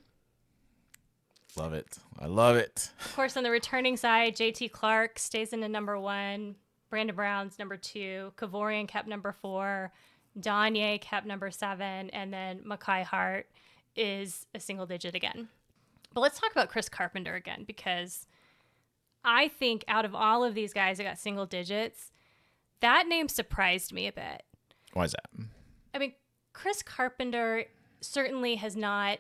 Love it. I love it. Of course, on the returning side, JT Clark stays in the number 1. Brandon Brown's number 2. Kavorian kept number 4. Donye kept number 7. And then Makai Hart is a single digit again. But let's talk about Chris Carpenter again, because I think out of all of these guys that got single digits, that name surprised me a bit. Why is that? I mean, Chris Carpenter certainly has not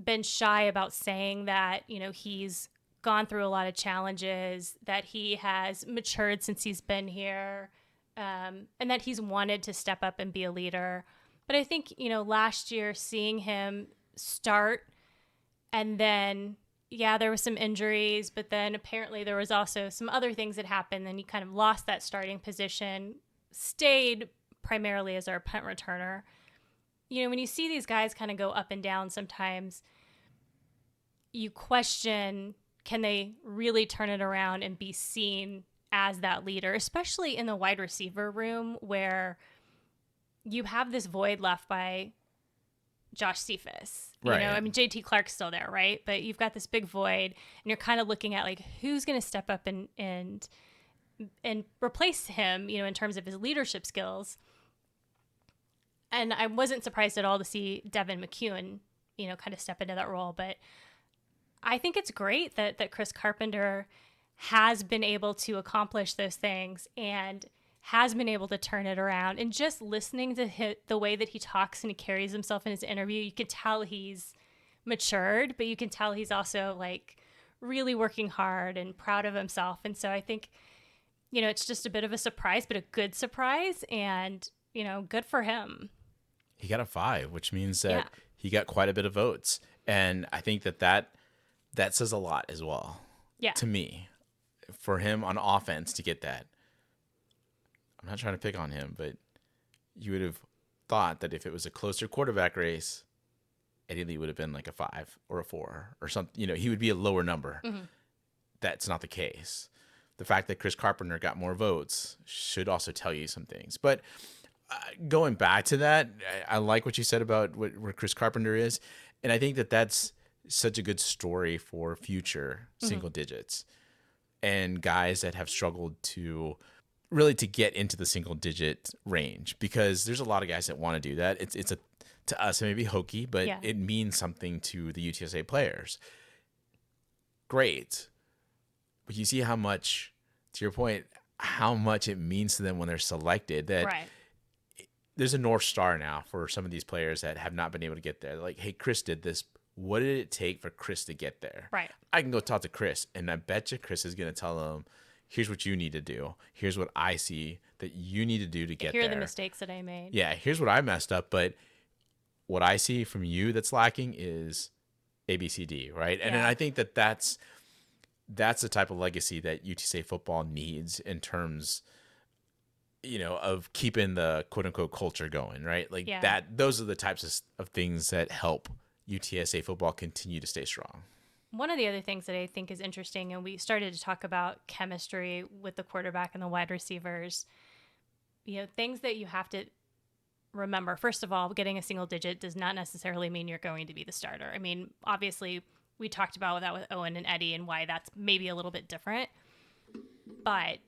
been shy about saying that, he's gone through a lot of challenges, that he has matured since he's been here, and that he's wanted to step up and be a leader. But I think, last year seeing him start and then, there were some injuries, but then apparently there was also some other things that happened. Then he kind of lost that starting position, stayed primarily as our punt returner. When you see these guys kind of go up and down sometimes, you question, can they really turn it around and be seen as that leader, especially in the wide receiver room where you have this void left by Josh Cephas. Right. I mean, JT Clark's still there, right? But you've got this big void, and you're kind of looking at like who's going to step up and replace him, in terms of his leadership skills. And I wasn't surprised at all to see Devin McEwen, kind of step into that role. But I think it's great that Chris Carpenter has been able to accomplish those things and has been able to turn it around. And just listening to the way that he talks and he carries himself in his interview, you can tell he's matured, but you can tell he's also like really working hard and proud of himself. And so I think, it's just a bit of a surprise, but a good surprise, and, good for him. He got a 5, which means that he got quite a bit of votes. And I think that says a lot as well. Yeah. To me, for him on offense to get that. I'm not trying to pick on him, but you would have thought that if it was a closer quarterback race, Eddie Lee would have been like a 5 or a 4 or something. He would be a lower number. Mm-hmm. That's not the case. The fact that Chris Carpenter got more votes should also tell you some things. But going back to that, I like what you said about where Chris Carpenter is. And I think that's such a good story for future single digits and guys that have struggled to really to get into the single digit range, because there's a lot of guys that want to do that. It's a, to us, it may be hokey, but Yeah. it means something to the UTSA players. Great. But you see how much, to your point, how much it means to them when they're selected, that Right. there's a North Star now for some of these players that have not been able to get there. They're like, hey, Chris did this. What did it take for Chris to get there? Right. I can go talk to Chris, and I bet you Chris is going to tell them, here's what you need to do. Here's what I see that you need to do to get Here are there. the mistakes that I made. Yeah, here's what I messed up, but what I see from you that's lacking is ABCD, right? And then Yeah. I think that that's the type of legacy that UTSA football needs in terms, of keeping the quote unquote culture going, right? Like Yeah. that, those are the types of things that help UTSA football continue to stay strong. One of the other things that I think is interesting, and we started to talk about chemistry with the quarterback and the wide receivers, things that you have to remember. First of all, getting a single digit does not necessarily mean you're going to be the starter. I mean, obviously, we talked about that with Owen and Eddie and why that's maybe a little bit different. But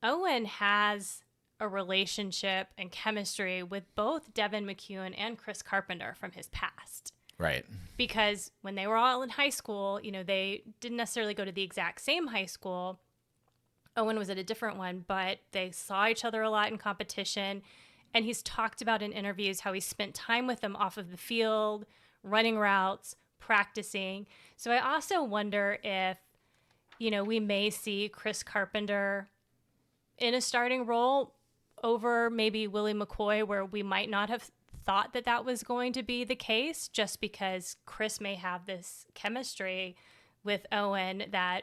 Owen has a relationship and chemistry with both Devin McEwen and Chris Carpenter from his past. Right. Because when they were all in high school, they didn't necessarily go to the exact same high school. Owen was at a different one, but they saw each other a lot in competition. And he's talked about in interviews how he spent time with them off of the field, running routes, practicing. So I also wonder if, we may see Chris Carpenter in a starting role over maybe Willie McCoy, where we might not have thought that that was going to be the case, just because Chris may have this chemistry with Owen that,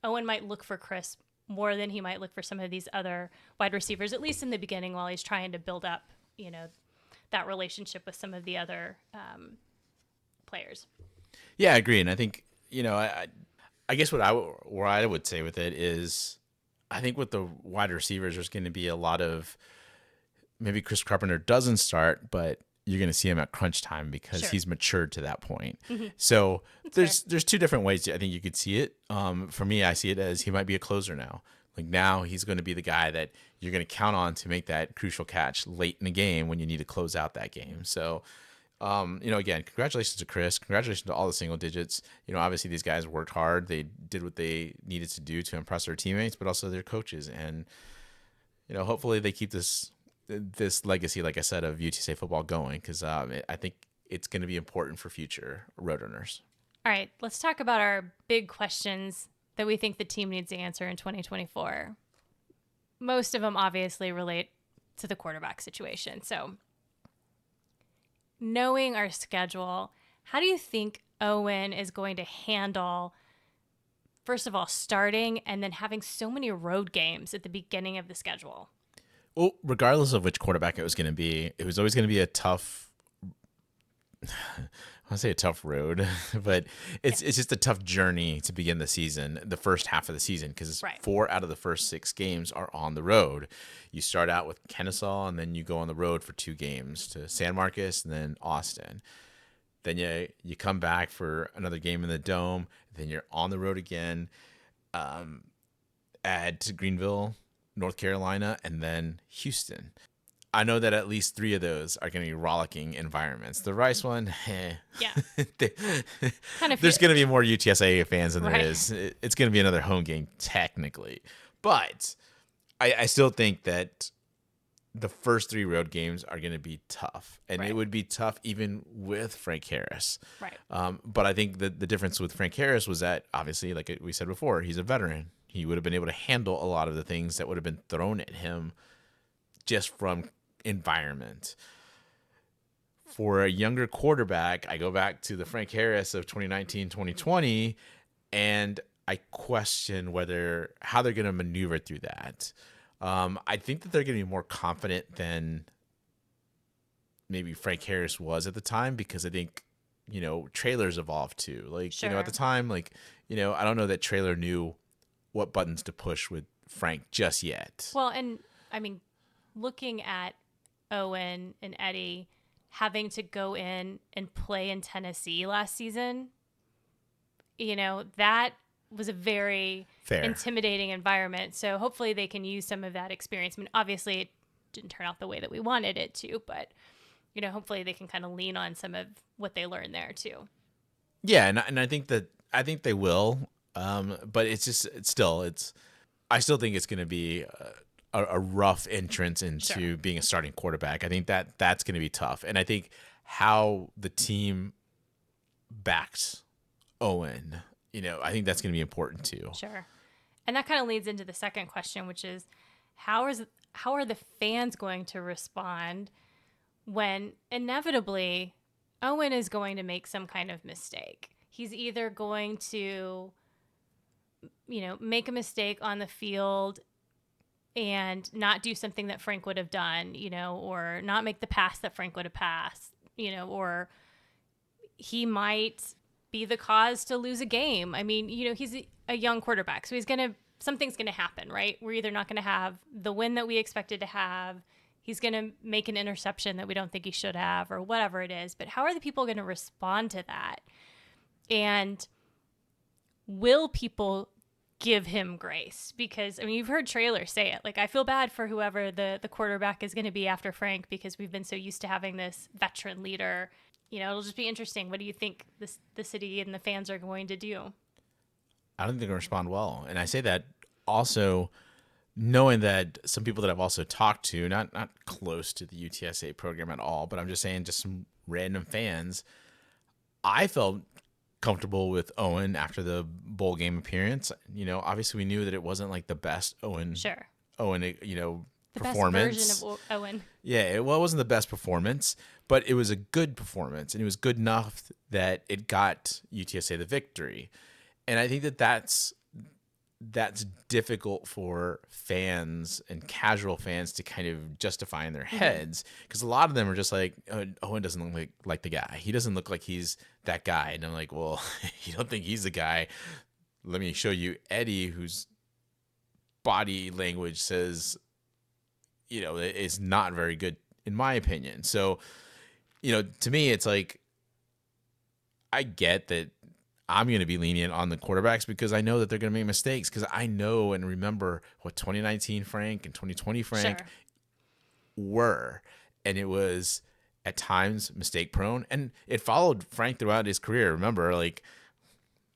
Owen might look for Chris more than he might look for some of these other wide receivers, at least in the beginning while he's trying to build up, that relationship with some of the other players. Yeah, I agree. And I think, I guess what I would say with it is, I think with the wide receivers, there's going to be a lot of, maybe Chris Carpenter doesn't start, but you're going to see him at crunch time because Sure. he's matured to that point. Mm-hmm. So That's there's two different ways I think you could see it. For me, I see it as he might be a closer now. Like now he's going to be the guy that you're going to count on to make that crucial catch late in the game when you need to close out that game. So, again, congratulations to Chris. Congratulations to all the single digits. Obviously these guys worked hard. They did what they needed to do to impress their teammates, but also their coaches. And, hopefully they keep this legacy, like I said, of UTSA football going, because I think it's going to be important for future Roadrunners. All right, let's talk about our big questions that we think the team needs to answer in 2024. Most of them obviously relate to the quarterback situation. So, knowing our schedule, how do you think Owen is going to handle, first of all, starting and then having so many road games at the beginning of the schedule? Well, regardless of which quarterback it was going to be, it was always going to be a tough, I want to say a tough road, but it's just a tough journey to begin the season, the first half of the season, because Right. 4 out of the first 6 games are on the road. You start out with Kennesaw, and then you go on the road for 2 games to San Marcos and then Austin. Then you come back for another game in the Dome. Then you're on the road again, add to Greenville, North Carolina, and then Houston. I know that at least 3 of those are going to be rollicking environments. The Rice one, Yeah. Kind of there's going to be more UTSA fans than there Right. is. It's going to be another home game technically. But I still think that the first 3 road games are going to be tough. And Right. it would be tough even with Frank Harris. Right. But I think that the difference with Frank Harris was that, obviously, like we said before, he's a veteran. He would have been able to handle a lot of the things that would have been thrown at him just from environment. For a younger quarterback, I go back to the Frank Harris of 2019, 2020, and I question how they're going to maneuver through that. I think that they're going to be more confident than maybe Frank Harris was at the time, because I think, trailers evolved too. Like, Sure. at the time, I don't know that Trailer knew what buttons to push with Frank just yet. Well, and I mean, looking at Owen and Eddie having to go in and play in Tennessee last season, that was a very Fair. intimidating environment. So hopefully they can use some of that experience. I mean, obviously it didn't turn out the way that we wanted it to, but hopefully they can kind of lean on some of what they learned there too. Yeah, and I think they will. But I still think it's going to be a rough entrance into being a starting quarterback. I think that's going to be tough, and I think how the team backed Owen, I think that's going to be important too. Sure. And that kind of leads into the second question, which is how are the fans going to respond when inevitably Owen is going to make some kind of mistake? He's either going to, make a mistake on the field and not do something that Frank would have done, or not make the pass that Frank would have passed, or he might be the cause to lose a game. I mean, he's a young quarterback, so something's going to happen, right? We're either not going to have the win that we expected to have. He's going to make an interception that we don't think he should have, or whatever it is. But how are the people going to respond to that? And will people give him grace? Because, I mean, you've heard Traylor say it. Like, I feel bad for whoever the quarterback is going to be after Frank, because we've been so used to having this veteran leader. It'll just be interesting. What do you think the city and the fans are going to do? I don't think they're going to respond well. And I say that also knowing that some people that I've also talked to, not close to the UTSA program at all, but I'm just saying just some random fans, I felt comfortable with Owen after the bowl game appearance. Obviously we knew that it wasn't like the best Owen, the performance. best version of Owen. Yeah, it wasn't the best performance, but it was a good performance, and it was good enough that it got UTSA the victory. And I think that's difficult for fans and casual fans to kind of justify in their heads, because a lot of them are just like, Owen doesn't look like the guy. He doesn't look like he's that guy. And I'm like, well, you don't think he's the guy? Let me show you Eddie, whose body language says, is not very good in my opinion. So, to me, it's like, I get that I'm going to be lenient on the quarterbacks because I know that they're going to make mistakes, because I know and remember what 2019 Frank and 2020 Frank were. And it was at times mistake prone, and it followed Frank throughout his career. Remember, like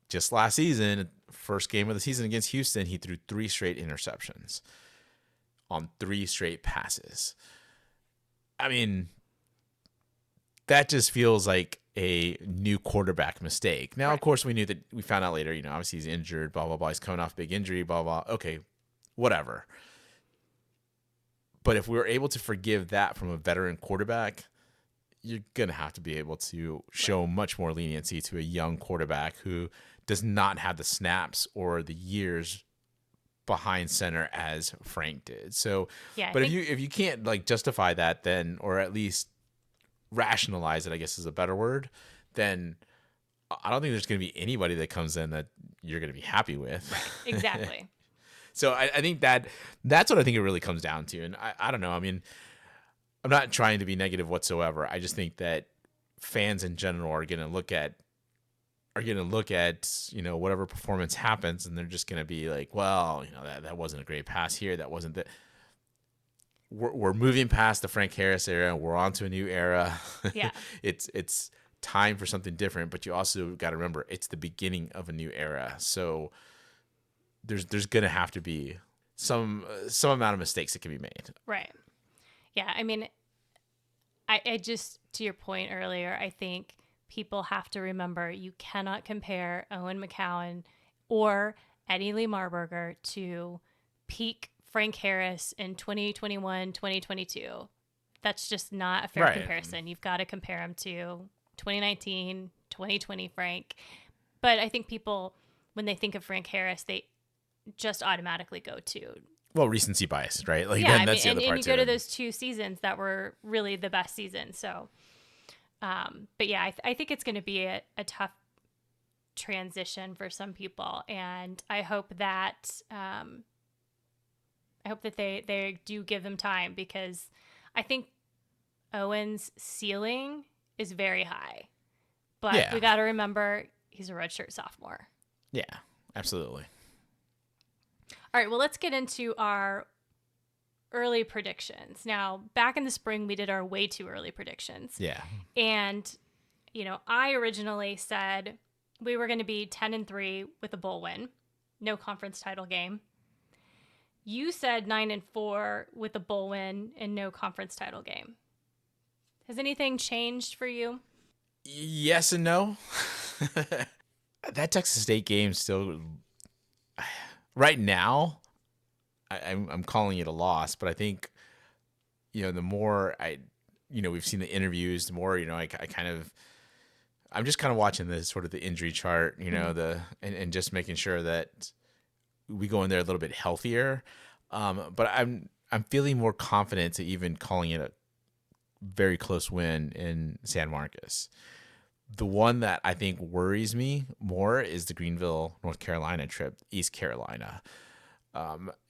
just last season, first game of the season against Houston, he threw 3 straight interceptions on 3 straight passes. I mean, that just feels like a new quarterback mistake. Now, Of course, we found out later, obviously he's injured, blah, blah, blah. He's coming off a big injury, blah, blah. Okay, whatever. But if we were able to forgive that from a veteran quarterback, you're going to have to be able to show much more leniency to a young quarterback who does not have the snaps or the years behind center as Frank did. So, yeah, but if you can't like justify that, then, or at least rationalize it, I guess is a better word, then I don't think there's going to be anybody that comes in that you're going to be happy with. Right. Exactly. So I think that's what I think it really comes down to. And I don't know. I mean, I'm not trying to be negative whatsoever. I just think that fans in general are going to look at whatever performance happens, and they're just going to be like, well, that wasn't a great pass here. That wasn't that. We're moving past the Frank Harris era. We're on to a new era. Yeah. It's time for something different, but you also got to remember it's the beginning of a new era. So there's going to have to be some amount of mistakes that can be made. Right. Yeah. I mean, I just, to your point earlier, I think people have to remember you cannot compare Owen McCowan or Eddie Lee Marburger to peak Frank Harris in 2021, 2022. That's just not a fair comparison. You've got to compare him to 2019, 2020 Frank. But I think people, when they think of Frank Harris, they just automatically go to, well, recency bias, right? Like, yeah, that's the other part. And you go to those 2 seasons that were really the best seasons. So, but yeah, I think it's going to be a tough transition for some people, and I hope that they do give him time, because I think Owen's ceiling is very high, but we got to remember he's a redshirt sophomore. Yeah, Absolutely. All right, well, let's get into our early predictions. Now, back in the spring, we did our way too early predictions. Yeah. And, I originally said we were going to be 10-3 with a bowl win, no conference title game. You said 9-4 with a bowl win and no conference title game. Has anything changed for you? Yes and no. That Texas State game still, right now, I'm calling it a loss. But I think, the more we've seen the interviews, the more, I'm just kind of watching the sort of the injury chart, and just making sure that we go in there a little bit healthier. But I'm feeling more confident to even calling it a very close win in San Marcos. The one that I think worries me more is the Greenville, North Carolina trip, East Carolina.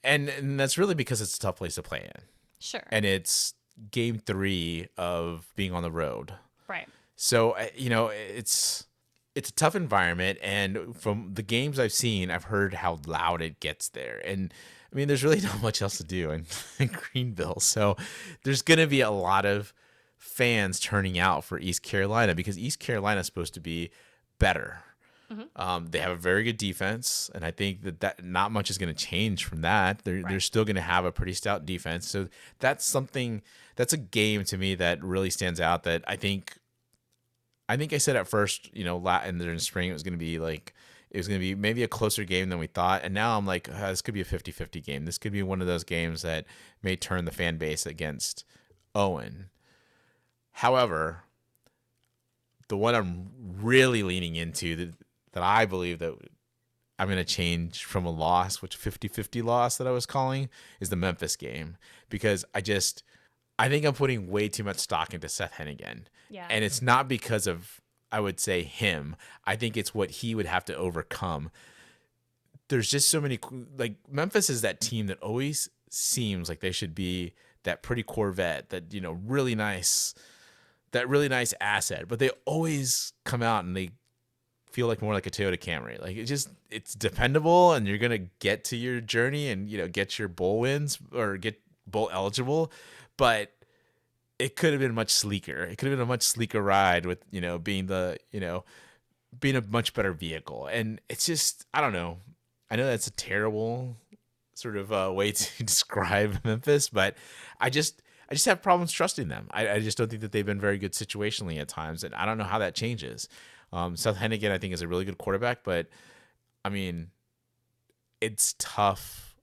And that's really because it's a tough place to play in. Sure. And it's game 3 of being on the road. Right. So, it's a tough environment. And from the games I've seen, I've heard how loud it gets there. And I mean, there's really not much else to do in Greenville. So there's going to be a lot of fans turning out for East Carolina because East Carolina is supposed to be better. They have a very good defense, and I think that not much is going to change from that. They're still going to have a pretty stout defense. So that's a game to me that really stands out that I think I said at first, in the spring, it was going to be maybe a closer game than we thought. And now I'm like, this could be a 50-50 game. This could be one of those games that may turn the fan base against Owen. However, the one I'm really leaning into that I believe that I'm going to change from a loss, which 50-50 loss that I was calling, is the Memphis game. Because I think I'm putting way too much stock into Seth Hennigan. Yeah. And it's not because of, I would say, him. I think it's what he would have to overcome. There's just so many, like, Memphis is that team that always seems like they should be that pretty Corvette, that, really nice asset, but they always come out and they feel like more like a Toyota Camry. Like it's dependable, and you're gonna get to your journey and get your bowl wins or get bowl eligible, but it could have been much sleeker. It could have been a much sleeker ride with being a much better vehicle. And it's just, I don't know. I know that's a terrible sort of way to describe Memphis, but I just have problems trusting them. I just don't think that they've been very good situationally at times, and I don't know how that changes. Seth Hennigan, I think, is a really good quarterback, but, I mean, it's tough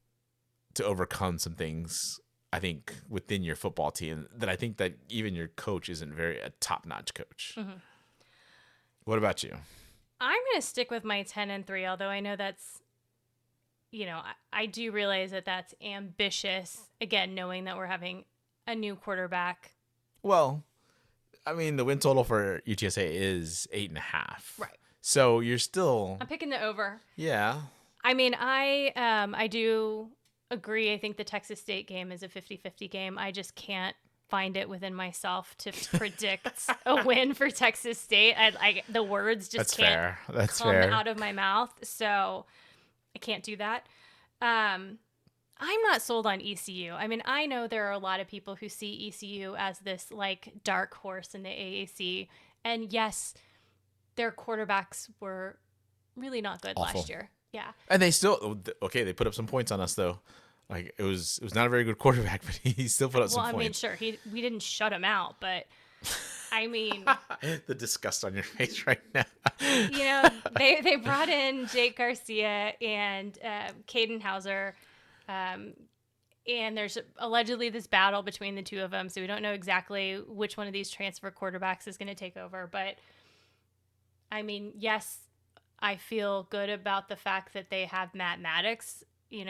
to overcome some things, I think, within your football team that I think that even your coach isn't a top-notch coach. Mm-hmm. What about you? I'm going to stick with my 10-3, although I know that's, I do realize that that's ambitious, again, knowing that we're having a new quarterback. Well, I mean, the win total for UTSA is 8.5. Right. So you're still. I'm picking the over. Yeah. I mean, I do agree. I think the Texas State game is a 50-50 game. I just can't find it within myself to predict a win for Texas State. The words just can't come out of my mouth. So I can't do that. I'm not sold on ECU. I mean, I know there are a lot of people who see ECU as this like dark horse in the AAC. And yes, their quarterbacks were really not good last year. Yeah. And they still, they put up some points on us though. Like it was not a very good quarterback, but he still put up some points. Well, I mean, sure, we didn't shut him out, but I mean, the disgust on your face right now. They brought in Jake Garcia and Caden Hauser. And there's allegedly this battle between the two of them, so we don't know exactly which one of these transfer quarterbacks is going to take over. But, I mean, yes, I feel good about the fact that they have Matt Maddox,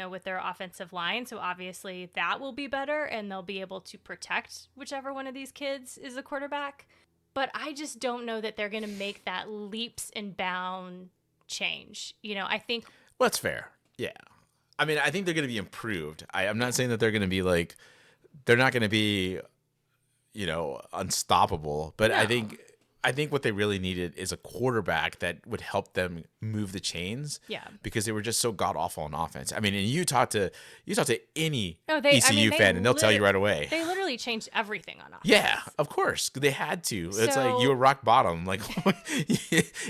with their offensive line. So, obviously, that will be better, and they'll be able to protect whichever one of these kids is a quarterback. But I just don't know that they're going to make that leaps and bound change. I think... Well, that's fair. Yeah. I mean, I think they're going to be improved. I'm not saying that they're going to be they're not going to be, unstoppable. But no. I think what they really needed is a quarterback that would help them move the chains. Yeah. Because they were just so god awful on offense. I mean, and you talk to any Oh, ECU fan, and they'll tell you right away. They literally changed everything on offense. Yeah, of course. They had to. It's like So- you were rock bottom. Like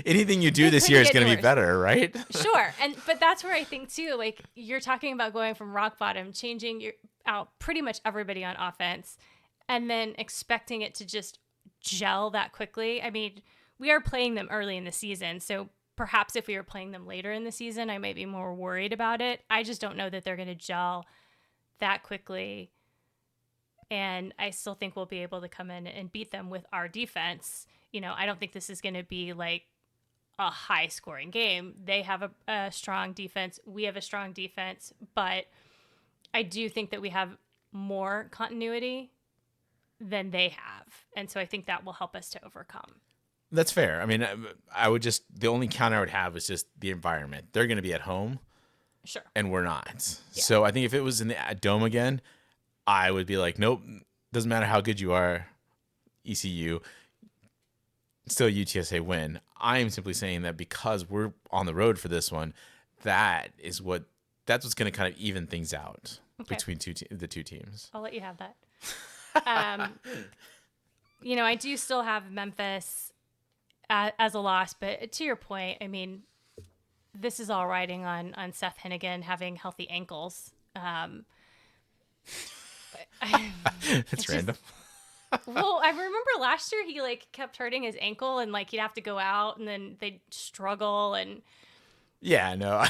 anything you do this year is couldn't going to get be worse. better, right? Sure. But that's where I think too, like you're talking about going from rock bottom, changing out pretty much everybody on offense, and then expecting it to just gel that quickly. I mean, we are playing them early in the season, so perhaps if we were playing them later in the season, I might be more worried about it. I just don't know that they're going to gel that quickly. And I still think we'll be able to come in and beat them with our defense. You know, I don't think this is going to be like a high scoring game. They have a strong defense. We have a strong defense, but I do think that we have more continuity than they have. And so I think that will help us to overcome. That's fair. I mean, I would just, the only counter I would have is just the environment. They're going to be at home. Sure. And we're not. Yeah. So I think if it was in the dome again, I would be like, nope, doesn't matter how good you are, ECU, still UTSA win. I am simply saying that because we're on the road for this one, that's what's going to kind of even things out between the two teams. I'll let you have that. You know, I do still have Memphis as a loss, but to your point, I mean, this is all riding on Seth Hennigan having healthy ankles. That's random. Well, I remember last year he like kept hurting his ankle and like he'd have to go out and then they'd struggle and Yeah, no.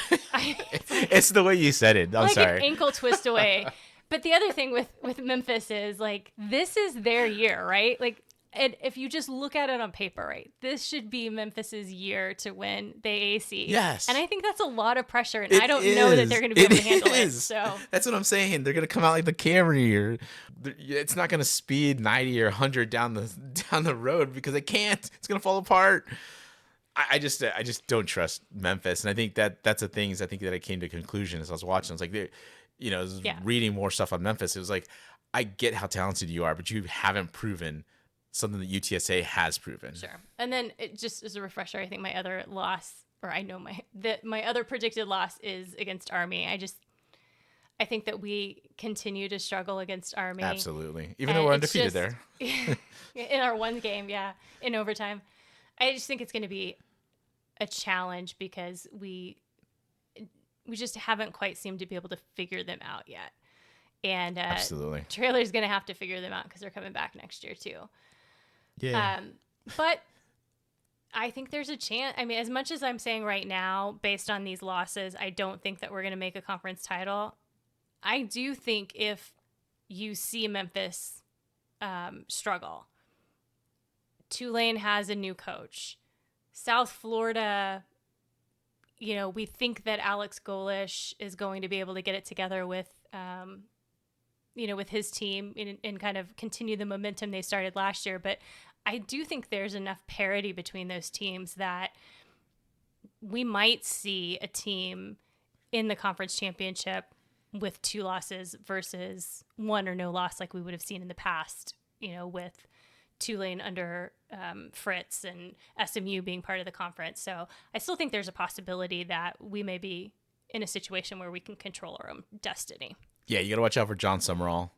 It's the way you said it. I'm like sorry. an ankle twist away. But the other thing with Memphis is like this is their year, right? Like if you just look at it on paper, right, this should be Memphis's year to win the AAC. Yes. And I think that's a lot of pressure, and I don't know that they're going to be able to handle it. So that's what I'm saying. They're going to come out like the Camry, or it's not going to speed 90 or 100 down the road because they can't. It's going to fall apart. I just don't trust Memphis, and I think that's the things I think that I came to a conclusion as I was watching. It's like I was reading more stuff on Memphis. It was like, I get how talented you are, but you haven't proven something that UTSA has proven. Sure. And then it just as a refresher, I think my other loss, or I know my other predicted loss is against Army. I think that we continue to struggle against Army. Absolutely. Even though we're undefeated there. In our one game, in overtime. I just think it's going to be a challenge because we just haven't quite seemed to be able to figure them out yet. And Absolutely. Trailer's going to have to figure them out because they're coming back next year too. Yeah. But I think there's a chance. I mean, as much as I'm saying right now, based on these losses, I don't think that we're going to make a conference title. I do think if you see Memphis struggle, Tulane has a new coach. South Florida, we think that Alex Golish is going to be able to get it together with, with his team and kind of continue the momentum they started last year. But I do think there's enough parity between those teams that we might see a team in the conference championship with 2 losses versus 1 or no loss like we would have seen in the past, with Tulane under Fritz and SMU being part of the conference. So I still think there's a possibility that we may be in a situation where we can control our own destiny. Yeah, you got to watch out for John Summerall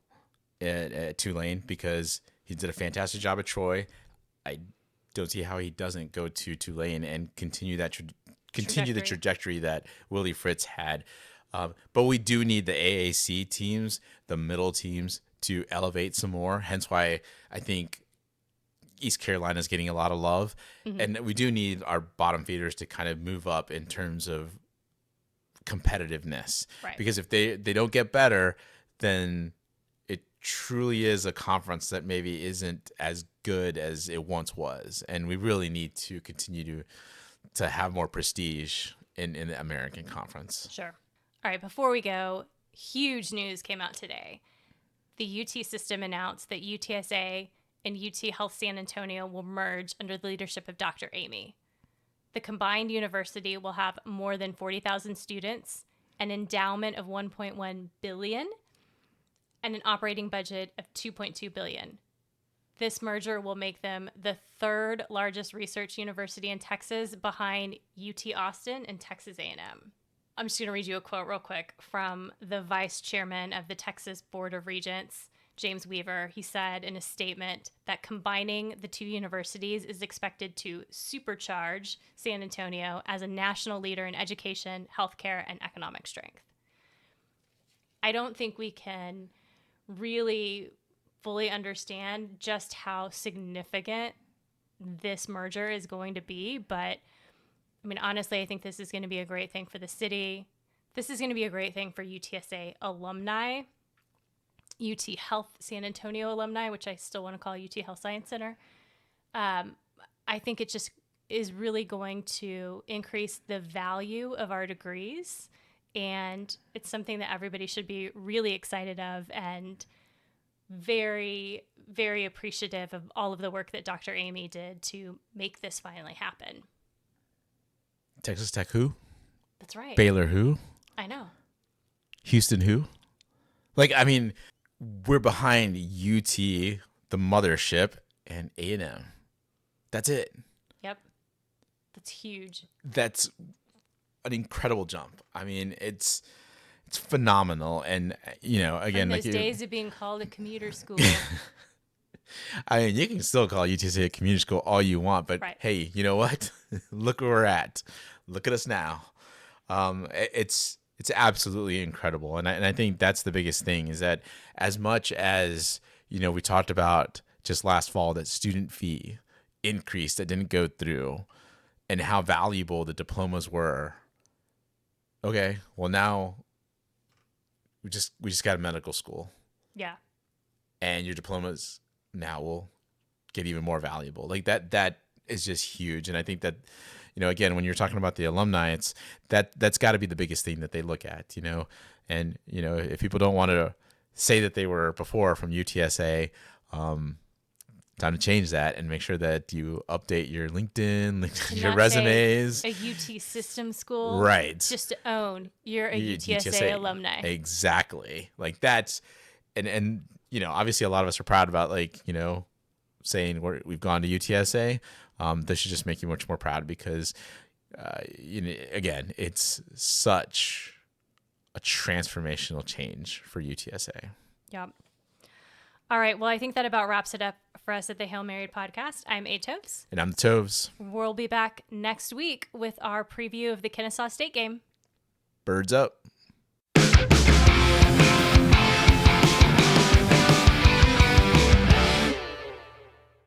at Tulane because he did a fantastic job at Troy. I don't see how he doesn't go to Tulane and continue the trajectory that Willie Fritz had. But we do need the AAC teams, the middle teams, to elevate some more. Hence why I think East Carolina is getting a lot of love. Mm-hmm. And we do need our bottom feeders to kind of move up in terms of competitiveness. Right. Because if they don't get better, then it truly is a conference that maybe isn't as good as it once was. And we really need to continue to have more prestige in the American Conference. Sure. All right, before we go, huge news came out today. The UT system announced that UTSA and UT Health San Antonio will merge under the leadership of Dr. Amy. The combined university will have more than 40,000 students, an endowment of $1.1 billion, and an operating budget of $2.2 billion. this merger will make them the third largest research university in Texas behind UT Austin and Texas A&M. I'm just going to read you a quote real quick from the vice chairman of the Texas Board of Regents, James Weaver. He said in a statement that combining the two universities is expected to supercharge San Antonio as a national leader in education, healthcare, and economic strength. I don't think we can really fully understand just how significant this merger is going to be, but I mean, honestly, I think this is going to be a great thing for the city. This is going to be a great thing for UTSA alumni, UT Health San Antonio alumni, which I still want to call UT Health Science Center. I think it just is really going to increase the value of our degrees, and it's something that everybody should be really excited of and very, very appreciative of all of the work that Dr. Amy did to make this finally happen. Texas Tech who? That's right. Baylor who? I know. Houston who? Like, I mean, we're behind UT, the mothership, and A&M. That's it. Yep. That's huge. That's an incredible jump. I mean, it's phenomenal. And, you know, again, from like those days of being called a commuter school. I mean, you can still call UTSA a community school all you want, but right. Hey, you know what? Look where we're at. Look at us now. It's absolutely incredible, and I think that's the biggest thing is that as much as you know, we talked about just last fall that student fee increase that didn't go through, and how valuable the diplomas were. Okay, well now we just got a medical school. Yeah. And your diplomas now will get even more valuable. Like that is just huge. And I think that, you know, again, when you're talking about the alumni, it's that's got to be the biggest thing that they look at, you know. And, you know, if people don't want to say that they were before from UTSA, time to change that and make sure that you update your LinkedIn, your resumes. A UT system school. Right. Just to own you're a UTSA alumni. Exactly. Like that's, and you know, obviously a lot of us are proud about, like, you know, saying we've gone to UTSA. This should just make you much more proud because, you know, again, it's such a transformational change for UTSA. Yep. All right. Well, I think that about wraps it up for us at the Hail Married podcast. I'm Toves. And I'm the Toves. We'll be back next week with our preview of the Kennesaw State game. Birds up.